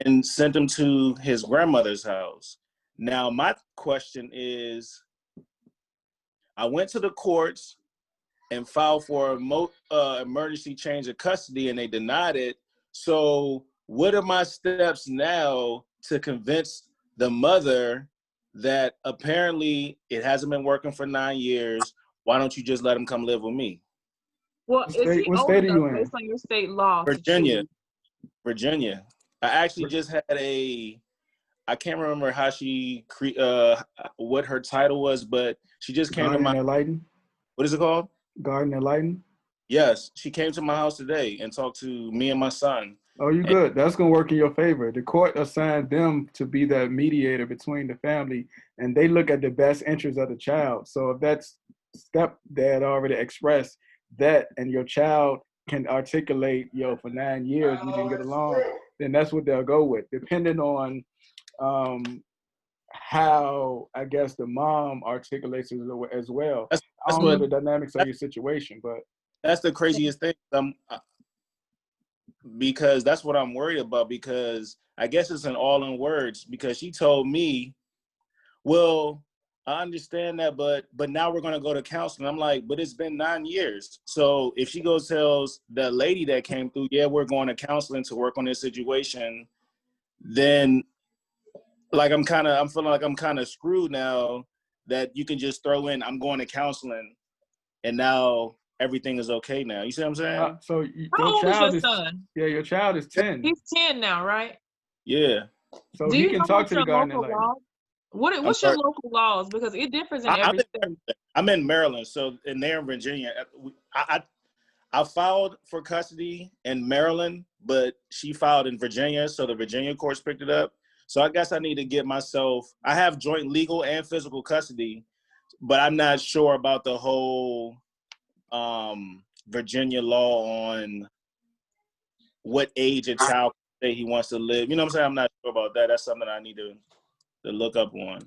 and sent him to his grandmother's house. Now, my question is, I went to the courts and filed for emergency change of custody, and they denied it. So what are my steps now to convince the mother that apparently it hasn't been working for 9 years? Why don't you just let him come live with me? Well, is he What old state are enough you in? based on your state law to Virginia. choose? Virginia. I actually just had I can't remember how what her title was, but she just came to Garden my, and Lighten? what is it called? Garden and Lighten? Yes, she came to my house today and talked to me and my son. Oh, you good. That's going to work in your favor. The court assigned them to be the mediator between the family, and they look at the best interest of the child. So if that's stepdad already expressed that, and your child can articulate, for 9 years we didn't get along, then that's what they'll go with, depending on how, I guess, the mom articulates it as well. That's I don't know what the dynamics of your situation, but that's the craziest thing. Because that's what I'm worried about, because I guess it's in all in words, because she told me, well, I understand that, but now we're going to go to counseling. I'm like, but it's been 9 years. So if she goes tells the lady that came through, yeah, we're going to counseling to work on this situation, then like I'm feeling like I'm kind of screwed now, that you can just throw in, I'm going to counseling, and now everything is okay now. You see what I'm saying? so How your old is your child is, son? your child is 10. He's 10 now, right? Yeah. So Do he you can know talk what to the your garden and local Lighten. law? I'm What's your sorry. local laws? Because it differs in every state. I'm in Maryland, so and they're in Virginia. I filed for custody in Maryland, but she filed in Virginia, so the Virginia courts picked it up. So I guess I need to get myself. I have joint legal and physical custody, but I'm not sure about the whole Virginia law on what age a child can say he wants to live. You know what I'm saying? I'm not sure about that. That's something I need to look up on.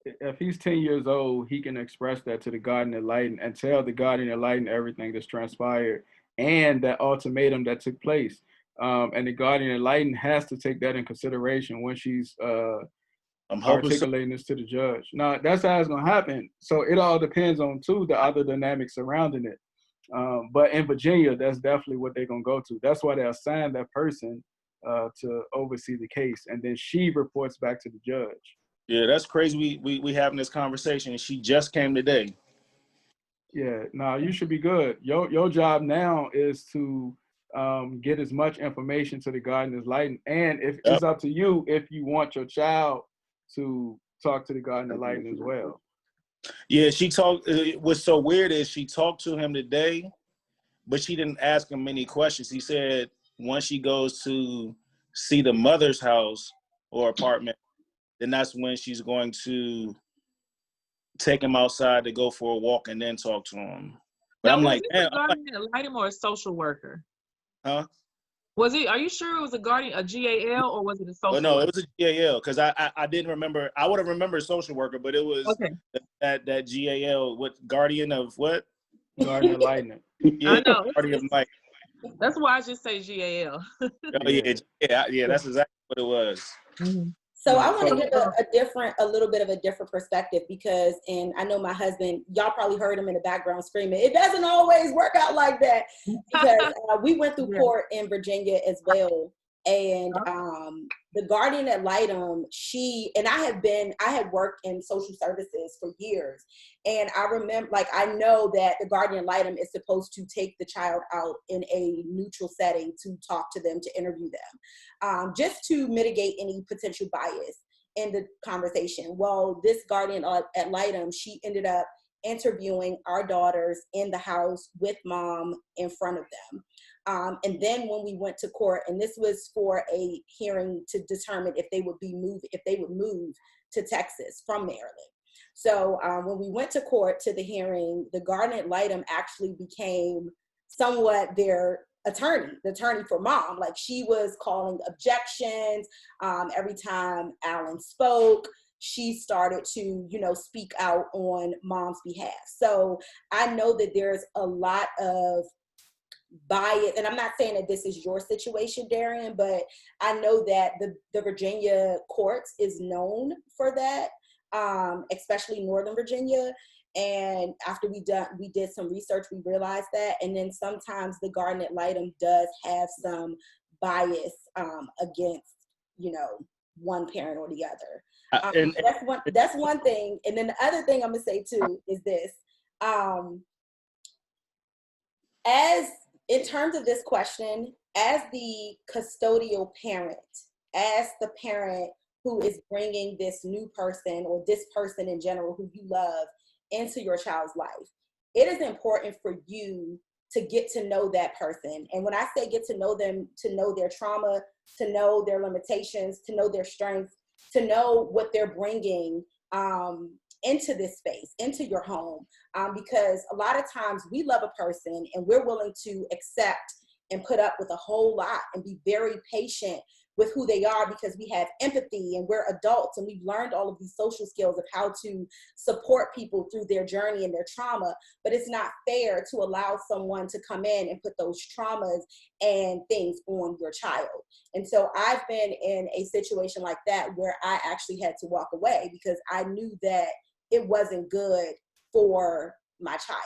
If he's 10 years old, he can express that to the Garden and Lighten and tell the Garden and Lighten everything that's transpired and that ultimatum that took place. And the Guardian and Lighten has to take that in consideration when she's I'm hoping so. articulating this to the judge. Now, that's how it's going to happen. So it all depends on, too, the other dynamics surrounding it. But in Virginia, that's definitely what they're going to go to. That's why they assigned that person to oversee the case. And then she reports back to the judge. Yeah, that's crazy. We having this conversation, and she just came today. Yeah, no, you should be good. Your job now is to get as much information to the Garden as Lighten, and if it's up to you if you want your child to talk to the Garden of Lighten as well. Yeah, she talked. What's so weird is she talked to him today, but she didn't ask him many questions. He said once she goes to see the mother's house or apartment, then that's when she's going to take him outside to go for a walk and then talk to him. But Now, I'm was like, this damn, a guardian ad litem or a social worker? huh? Was it? Are you sure it was a guardian, a GAL, or was it a social Oh no, worker? it was a GAL, because I didn't remember. I would have remembered social worker, but it was Okay. that GAL. What, guardian of what? Garden of Lighten. Yeah, I know. guardian of light. That's why I just say GAL. Oh yeah. That's exactly what it was. Mm-hmm. So I want to give a little bit of a different perspective, because, and I know my husband, y'all probably heard him in the background screaming, it doesn't always work out like that, because we went through court in Virginia as well. And the guardian ad litem, I had worked in social services for years. And I remember, I know that the guardian ad litem is supposed to take the child out in a neutral setting to talk to them, to interview them, just to mitigate any potential bias in the conversation. Well, this guardian ad litem, she ended up interviewing our daughters in the house with mom in front of them. And then when we went to court, and this was for a hearing to determine if they would move to Texas from Maryland. So when we went to court to the hearing, the guardian ad litem actually became somewhat their attorney, the attorney for mom. She was calling objections. Every time Alan spoke, she started to, speak out on mom's behalf. So I know that there's a lot of bias, and I'm not saying that this is your situation, Darian, but I know that the Virginia courts is known for that, especially Northern Virginia. And after we did some research, we realized that. And then sometimes the guardian ad litem does have some bias against, you know, one parent or the other. And That's one thing. And then the other thing I'm gonna say too is this. As in terms of this question, as the custodial parent, as the parent who is bringing this new person or this person in general who you love into your child's life, it is important for you to get to know that person. And when I say get to know them, to know their trauma, to know their limitations, to know their strengths, to know what they're bringing into this space, into your home. Because a lot of times we love a person and we're willing to accept and put up with a whole lot and be very patient with who they are because we have empathy and we're adults and we've learned all of these social skills of how to support people through their journey and their trauma. But it's not fair to allow someone to come in and put those traumas and things on your child. And so I've been in a situation like that where I actually had to walk away because I knew that it wasn't good for my child.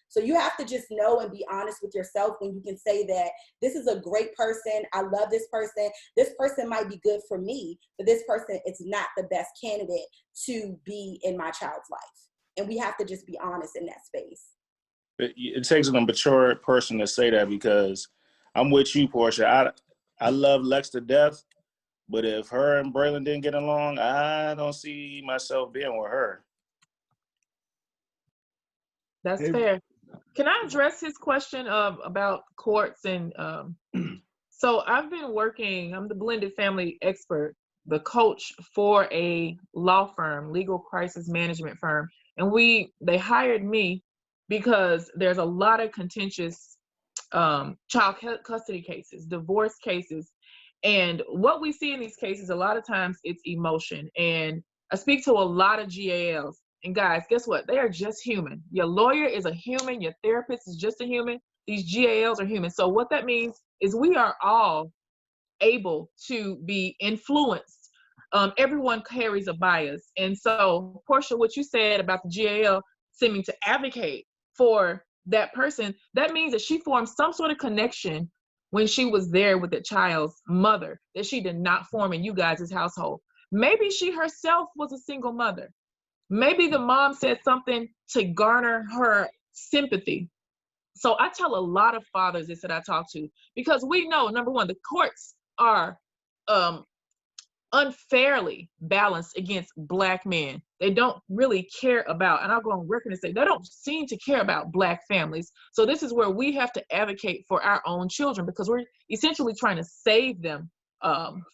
So you have to just know and be honest with yourself when you can say that this is a great person. I love this person. This person might be good for me, but this person is not the best candidate to be in my child's life. And we have to just be honest in that space. It takes a mature person to say that because I'm with you, Portia. I love Lex to death, but if her and Braylon didn't get along, I don't see myself being with her. That's fair. Can I address his question about courts and so I've been working, I'm the blended family expert, the coach for a law firm, legal crisis management firm. And they hired me because there's a lot of contentious child custody cases, divorce cases. And what we see in these cases, a lot of times it's emotion. And I speak to a lot of GALs. And guys, guess what? They are just human. Your lawyer is a human. Your therapist is just a human. These GALs are human. So what that means is we are all able to be influenced. Everyone carries a bias. And so, Portia, what you said about the GAL seeming to advocate for that person, that means that she formed some sort of connection when she was there with the child's mother that she did not form in you guys' household. Maybe she herself was a single mother. Maybe the mom said something to garner her sympathy. So I tell a lot of fathers this that I talk to, because we know, number one, the courts are unfairly balanced against Black men. They don't really care about, and I'll go on record and say, they don't seem to care about Black families. So this is where we have to advocate for our own children because we're essentially trying to save them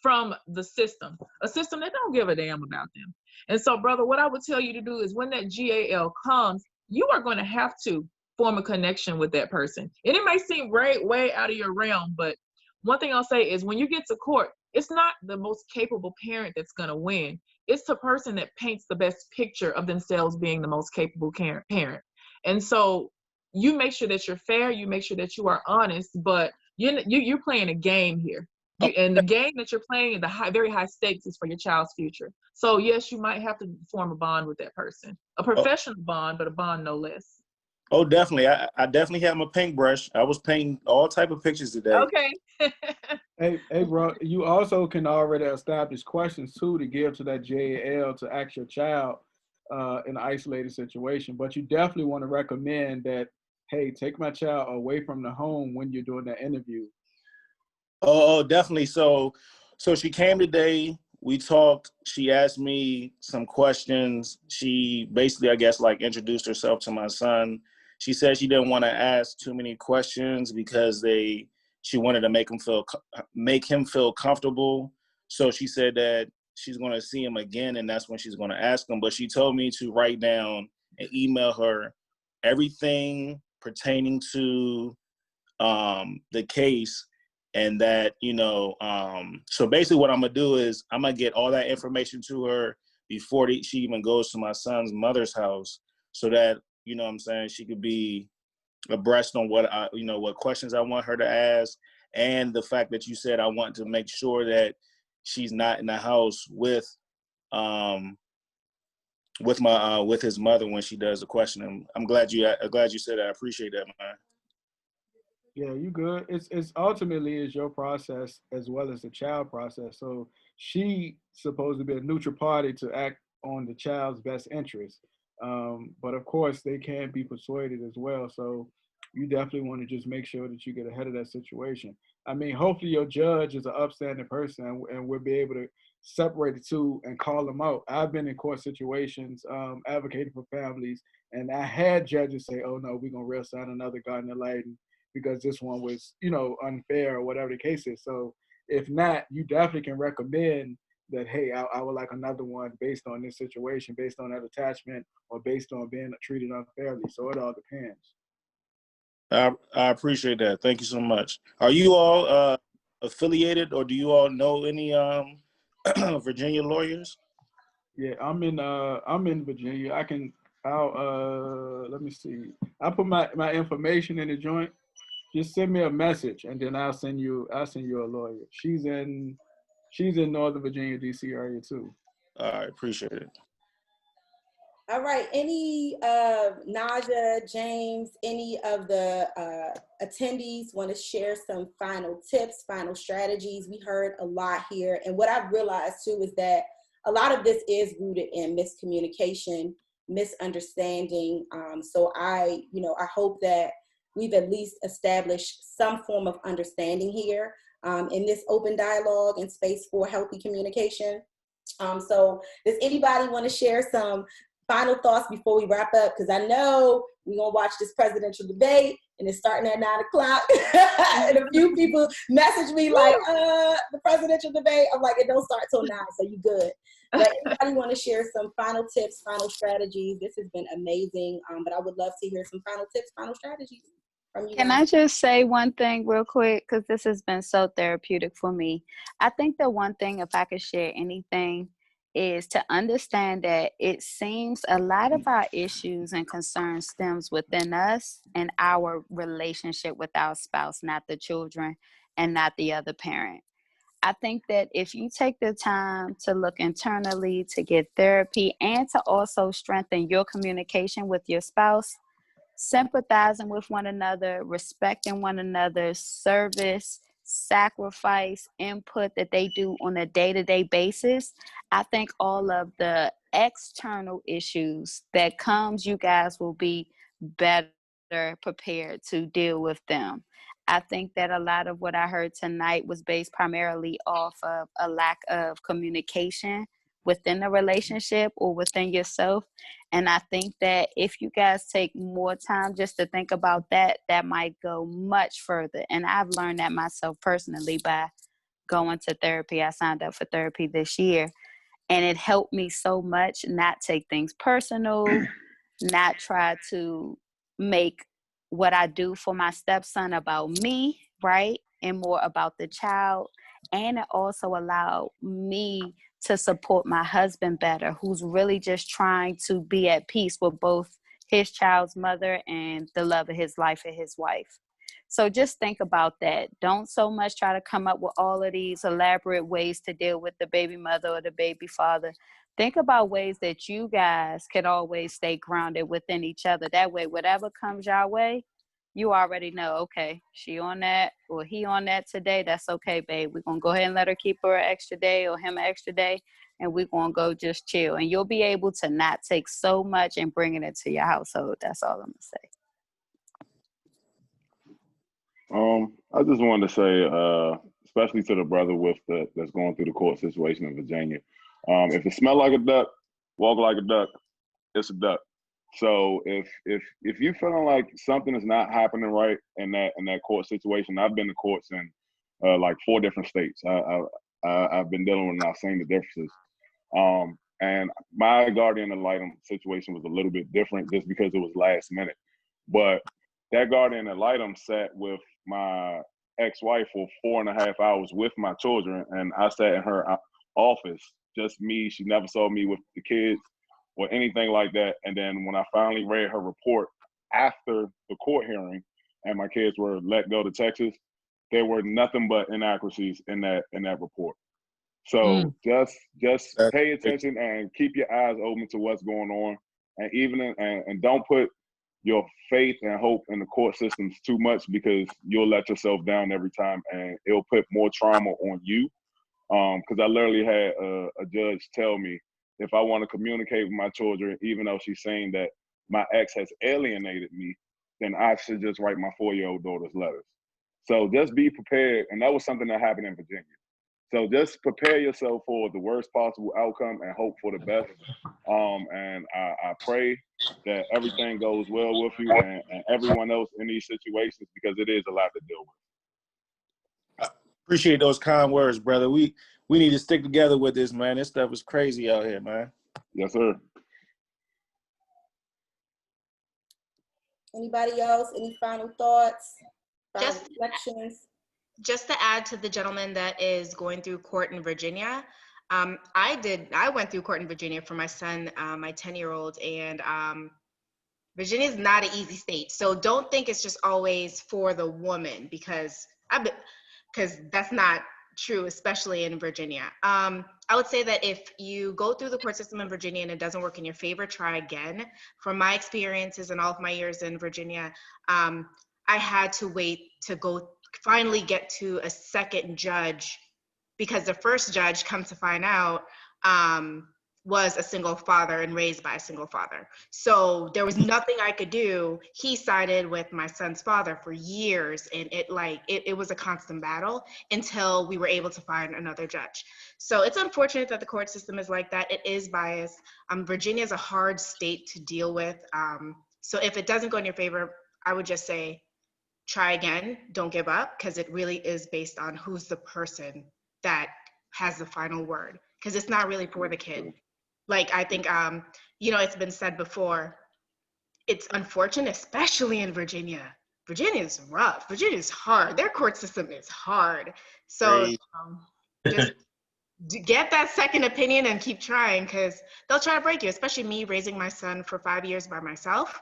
from the system, a system that don't give a damn about them. And so, brother, what I would tell you to do is when that GAL comes, you are going to have to form a connection with that person. And it may seem way out of your realm, but one thing I'll say is when you get to court, it's not the most capable parent that's going to win. It's the person that paints the best picture of themselves being the most capable parent. And so you make sure that you're fair, you make sure that you are honest, but you're playing a game here. And the game that you're playing, very high stakes, is for your child's future. So yes, you might have to form a bond with that person, a professional bond, but a bond no less. Oh, definitely. I definitely have my paintbrush. I was painting all type of pictures today. Okay. Hey, bro, you also can already establish questions too to give to that JAL to ask your child in an isolated situation. But you definitely want to recommend that, hey, take my child away from the home when you're doing that interview. Oh, definitely. So she came today. We talked. She asked me some questions. She basically, I guess, like introduced herself to my son. She said she didn't want to ask too many questions because she wanted to make him feel comfortable. So she said that she's going to see him again, and that's when she's going to ask him. But she told me to write down and email her everything pertaining to the case. And that, so basically what I'm going to do is I'm going to get all that information to her before she even goes to my son's mother's house so that, you know what I'm saying, she could be abreast on what questions I want her to ask. And the fact that you said I want to make sure that she's not in the house with his mother when she does the questioning. I'm glad you said that. I appreciate that, man. Yeah, you good. It's ultimately is your process as well as the child process. So she supposed to be a neutral party to act on the child's best interest. But of course they can't be persuaded as well. So you definitely want to just make sure that you get ahead of that situation. I mean, hopefully your judge is an upstanding person and we'll be able to separate the two and call them out. I've been in court situations advocating for families, and I had judges say, "Oh no, we're gonna reassign another guardian ad litem because this one was, unfair or whatever the case is." So if not, you definitely can recommend that, hey, I would like another one based on this situation, based on that attachment, or based on being treated unfairly. So it all depends. I appreciate that. Thank you so much. Are you all affiliated, or do you all know any Virginia lawyers? Yeah, I'm in Virginia. I'll let me see. I'll put my information in the joint. Just send me a message and then I'll send you a lawyer. She's in Northern Virginia, DC area too. I appreciate it. All right. Any Naja, James, any of the attendees want to share some final tips, final strategies? We heard a lot here. And what I've realized too is that a lot of this is rooted in miscommunication, misunderstanding. So I hope that we've at least established some form of understanding here in this open dialogue and space for healthy communication. So does anybody want to share some final thoughts before we wrap up? Because I know we're going to watch this presidential debate and it's starting at 9:00. And a few people message me like, the presidential debate. I'm like, it don't start till 9, so you good. But anybody want to share some final tips, final strategies? This has been amazing. But I would love to hear some final tips, final strategies from you Can guys. I just say one thing real quick? Because this has been so therapeutic for me. I think the one thing, if I could share anything, is to understand that it seems a lot of our issues and concerns stems within us and our relationship with our spouse, not the children and not the other parent. I think that if you take the time to look internally, to get therapy, and to also strengthen your communication with your spouse, sympathizing with one another, respecting one another's service, sacrifice, input that they do on a day-to-day basis, I think all of the external issues that comes, you guys will be better prepared to deal with them. I think that a lot of what I heard tonight was based primarily off of a lack of communication within the relationship or within yourself. And I think that if you guys take more time just to think about that, that might go much further. And I've learned that myself personally by going to therapy. I signed up for therapy this year, and it helped me so much not take things personal, not try to make what I do for my stepson about me, right? And more about the child. And it also allowed me to support my husband better, who's really just trying to be at peace with both his child's mother and the love of his life and his wife. So just think about that. Don't so much try to come up with all of these elaborate ways to deal with the baby mother or the baby father. Think about ways that you guys can always stay grounded within each other. That way, whatever comes your way, you already know, okay, she on that or he on that today. That's okay, babe. We're going to go ahead and let her keep her an extra day or him an extra day, and we're going to go just chill. And you'll be able to not take so much and bringing it to your household. That's all I'm going to say. I just wanted to say, especially to the brother that's going through the court situation in Virginia, if it smell like a duck, walk like a duck. It's a duck. So if you're feeling like something is not happening right in that court situation, I've been to courts in like 4 different states. I've been dealing with and I've seen the differences. And my guardian ad litem situation was a little bit different just because it was last minute. But that guardian ad litem sat with my ex-wife for 4.5 hours with my children, and I sat in her office, just me. She never saw me with the kids or anything like that. And then when I finally read her report after the court hearing and my kids were let go to Texas, there were nothing but inaccuracies in that report. So just pay attention and keep your eyes open to what's going on, and even and don't put your faith and hope in the court system's too much, because you'll let yourself down every time, and it'll put more trauma on you. Because I literally had a judge tell me, if I want to communicate with my children, even though she's saying that my ex has alienated me, then I should just write my 4-year-old daughter's letters. So just be prepared. And that was something that happened in Virginia. So just prepare yourself for the worst possible outcome and hope for the best. And I pray that everything goes well with you and everyone else in these situations, because it is a lot to deal with. Appreciate those kind words, brother. We need to stick together with this, man. This stuff is crazy out here, man. Yes, sir. Anybody else? Any final thoughts? Final Just reflections? Just to add to the gentleman that is going through court in Virginia, I went through court in Virginia for my son, my 10-year-old, and Virginia is not an easy state. So don't think it's just always for the woman, because that's not true, especially in Virginia. I would say that if you go through the court system in Virginia and it doesn't work in your favor, try again. From my experiences and all of my years in Virginia, I had to wait to finally get to a second judge, because the first judge, come to find out, was a single father and raised by a single father. So there was nothing I could do. He sided with my son's father for years, and it was a constant battle until we were able to find another judge. So it's unfortunate that the court system is like that. It is biased. Virginia is a hard state to deal with. So if it doesn't go in your favor, I would just say, try again, don't give up, because it really is based on who's the person that has the final word, because it's not really for the kid. Like, I think, it's been said before, it's unfortunate, especially in Virginia. Virginia is rough. Virginia is hard. Their court system is hard. So just get that second opinion and keep trying, because they'll try to break you, especially me raising my son for 5 years by myself.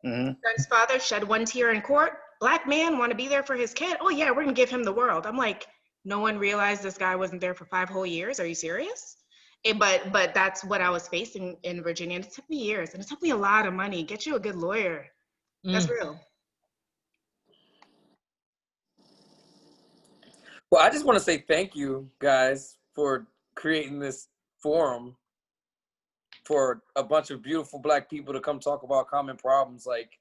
Mm-hmm. Son's father shed one tear in court. Black man want to be there for his kid. Oh yeah, we're gonna give him the world. I'm like, no one realized this guy wasn't there for 5 whole years. Are you serious? But that's what I was facing in Virginia. And it took me years, and it took me a lot of money. Get you a good lawyer. That's real. Well, I just want to say thank you guys for creating this forum for a bunch of beautiful Black people to come talk about common problems. Like,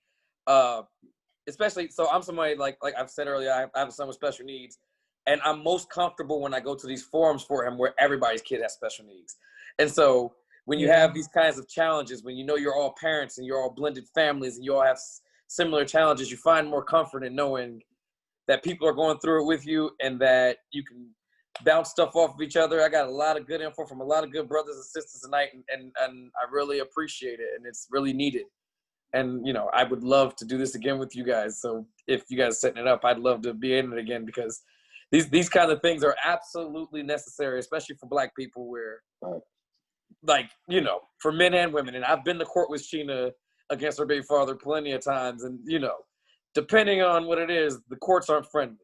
especially, so I'm somebody, like I've said earlier, I have a son with special needs, and I'm most comfortable when I go to these forums for him where everybody's kid has special needs. And so when you have these kinds of challenges, when you know you're all parents and you're all blended families and you all have similar challenges, you find more comfort in knowing that people are going through it with you and that you can bounce stuff off of each other. I got a lot of good info from a lot of good brothers and sisters tonight, and I really appreciate it, and it's really needed. And, I would love to do this again with you guys. So if you guys are setting it up, I'd love to be in it again, because these kinds of things are absolutely necessary, especially for Black people, where, for men and women. And I've been to court with Sheena against her baby father plenty of times. And, depending on what it is, the courts aren't friendly.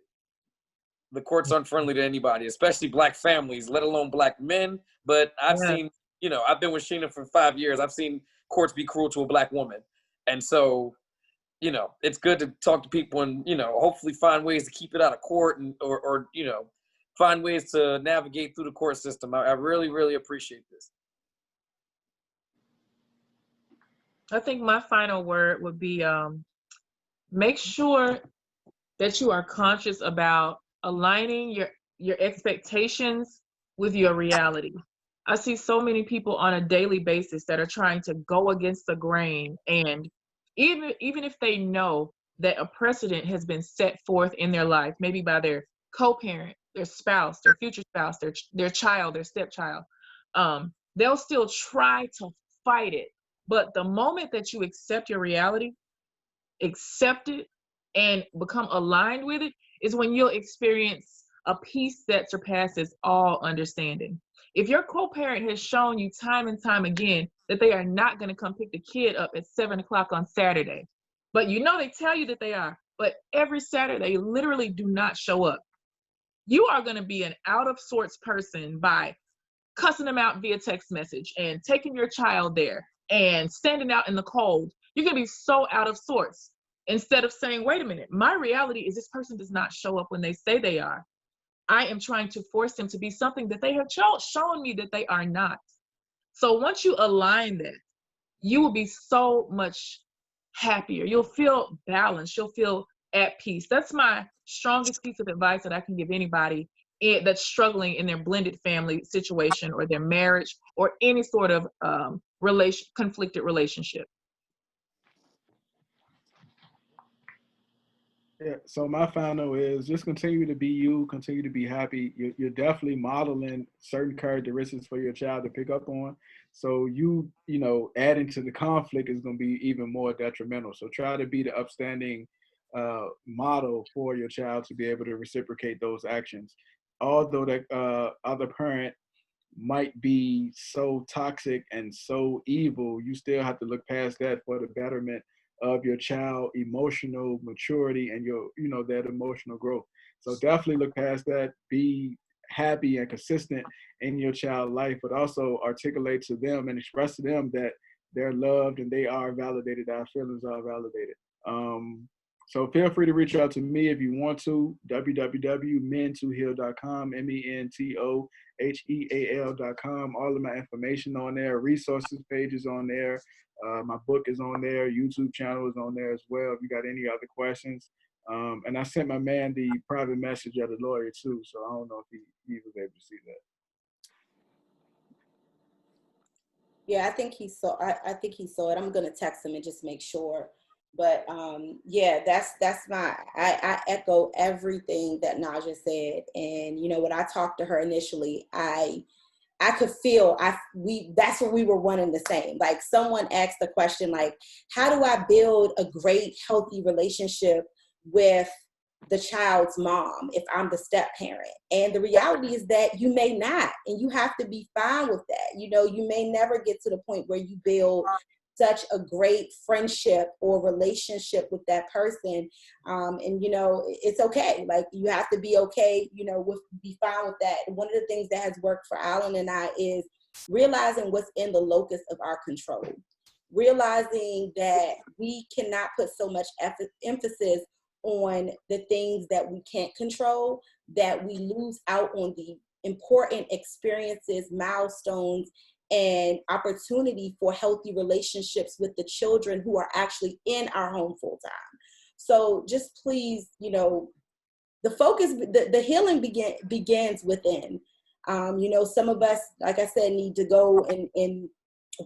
The courts aren't friendly to anybody, especially Black families, let alone Black men. But I've seen, I've been with Sheena for 5 years. I've seen courts be cruel to a Black woman. And so, it's good to talk to people and, hopefully find ways to keep it out of court and, or find ways to navigate through the court system. I really, really appreciate this. I think my final word would be, make sure that you are conscious about aligning your expectations with your reality. I see so many people on a daily basis that are trying to go against the grain, and even if they know that a precedent has been set forth in their life, maybe by their co-parent, their spouse, their future spouse, their child, their stepchild, they'll still try to fight it. But the moment that you accept your reality, accept it, and become aligned with it, is when you'll experience a peace that surpasses all understanding. If your co-parent has shown you time and time again that they are not going to come pick the kid up at 7 o'clock on Saturday, but they tell you that they are, but every Saturday literally do not show up, you are going to be an out of sorts person by cussing them out via text message and taking your child there and standing out in the cold You can be so out of sorts. Instead of saying, wait a minute, my reality is this person does not show up when they say they are. I am trying to force them to be something that they have shown me that they are not. So once you align that, you will be so much happier. You'll feel balanced. You'll feel at peace. That's my strongest piece of advice that I can give anybody that's struggling in their blended family situation or their marriage or any sort of conflicted relationship. Yeah, so my final is just continue to be you, continue to be happy. You're definitely modeling certain characteristics for your child to pick up on. So you know, adding to the conflict is going to be even more detrimental. So try to be the upstanding model for your child to be able to reciprocate those actions. Although that other parent might be so toxic and so evil, you still have to look past that for the betterment of your child emotional maturity and your, you know, that emotional growth. So definitely look past that, be happy and consistent in your child life, but also articulate to them and express to them that they're loved and they are validated, our feelings are validated. So feel free to reach out to me if you want to, www.mentoheal.com, mentoheal.com. All of my information on there, resources pages on there. My book is on there, YouTube channel is on there as well if you got any other questions. And I sent my man the private message of the lawyer too, so I don't know if he was able to see that. Yeah, I think he saw. I think he saw it. I'm gonna text him and just make sure. But yeah, that's my. I echo everything that Naja said, and you know, when I talked to her initially, I could feel that's what we were one and the same. Like someone asked the question, like, how do I build a great, healthy relationship with the child's mom if I'm the step parent? And the reality is that you may not, and you have to be fine with that. You know, you may never get to the point where you build such a great friendship or relationship with that person. And, you know, it's okay. Like, you have to be okay, you know, be fine with that. And one of the things that has worked for Alan and I is realizing what's in the locus of our control. Realizing that we cannot put so much emphasis on the things that we can't control, that we lose out on the important experiences, milestones, and opportunity for healthy relationships with the children who are actually in our home full time. So just please, you know, the focus, the healing begins within. You know, some of us, like I said, need to go and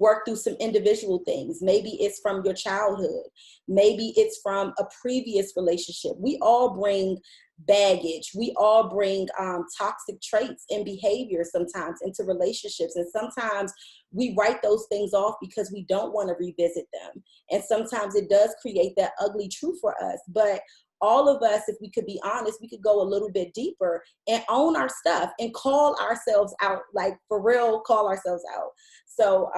work through some individual things. Maybe it's from your childhood. Maybe it's from a previous relationship. We all bring baggage. We all bring toxic traits and behaviors sometimes into relationships. And sometimes we write those things off because we don't want to revisit them. And sometimes it does create that ugly truth for us. But all of us, if we could be honest, we could go a little bit deeper and own our stuff and call ourselves out, like for real, call ourselves out. So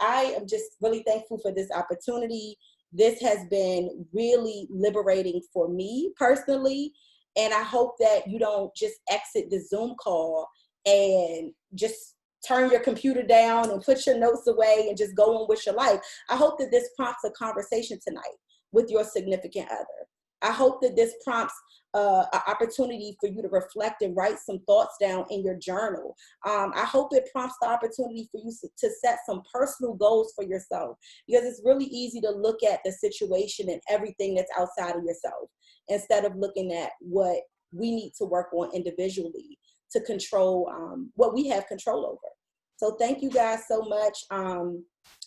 I am just really thankful for this opportunity. This has been really liberating for me personally. And I hope that you don't just exit the Zoom call and just turn your computer down and put your notes away and just go on with your life. I hope that this prompts a conversation tonight with your significant other. I hope that this prompts an opportunity for you to reflect and write some thoughts down in your journal. I hope it prompts the opportunity for you to set some personal goals for yourself, because it's really easy to look at the situation and everything that's outside of yourself instead of looking at what we need to work on individually to control what we have control over. So thank you guys so much.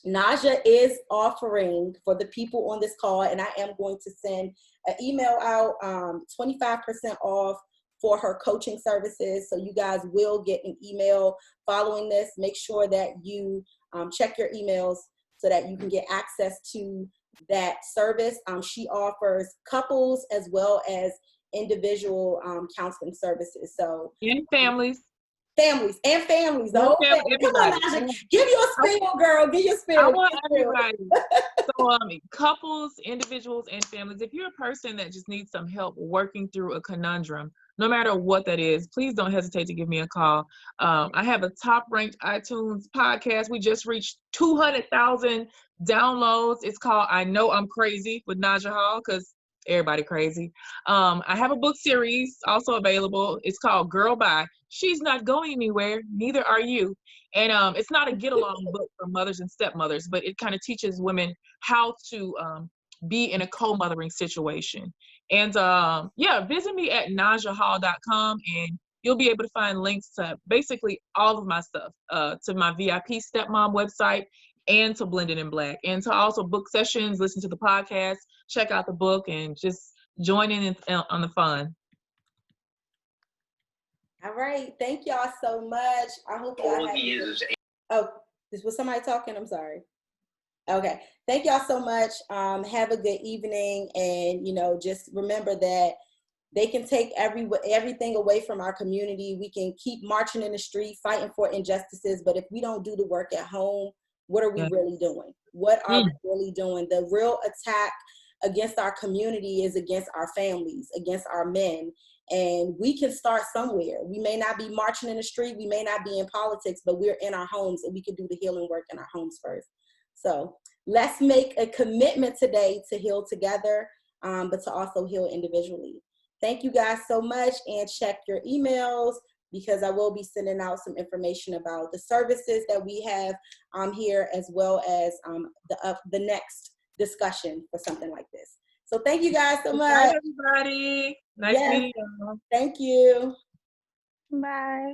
Naja is offering for the people on this call, and I am going to send an email out, 25% off for her coaching services. So you guys will get an email following this. Make sure that you check your emails so that you can get access to that service. She offers couples as well as individual counseling services. So and families. Families, the No, whole family. Come on, everybody. Naja. Give your spiel, girl. Give your spiel. I want everybody. So, couples, individuals, and families, if you're a person that just needs some help working through a conundrum, no matter what that is, please don't hesitate to give me a call. I have a top-ranked iTunes podcast. We just reached 200,000 downloads. It's called I Know I'm Crazy with Naja Hall, because everybody crazy. I have a book series also available. It's called Girl Bye. She's not going anywhere. Neither are you. And it's not a get-along book for mothers and stepmothers, but it kind of teaches women how to be in a co-mothering situation. And visit me at najahall.com, and you'll be able to find links to basically all of my stuff, to my VIP stepmom website, and to Blended in Black, and to also book sessions, listen to the podcast, check out the book, and just join in on the fun. All right. Thank y'all so much. I hope y'all was somebody talking? I'm sorry. Okay. Thank y'all so much. Have a good evening. And, just remember that they can take everything away from our community. We can keep marching in the street, fighting for injustices. But if we don't do the work at home, what are we really doing? What are we really doing? The real attack against our community is against our families, against our men. And we can start somewhere. We may not be marching in the street. We may not be in politics, but we're in our homes, and we can do the healing work in our homes first. So let's make a commitment today to heal together, but to also heal individually. Thank you guys so much, and check your emails, because I will be sending out some information about the services that we have here, as well as the next discussion for something like this. So thank you guys so much. Bye, everybody. Nice meeting you. Thank you. Bye.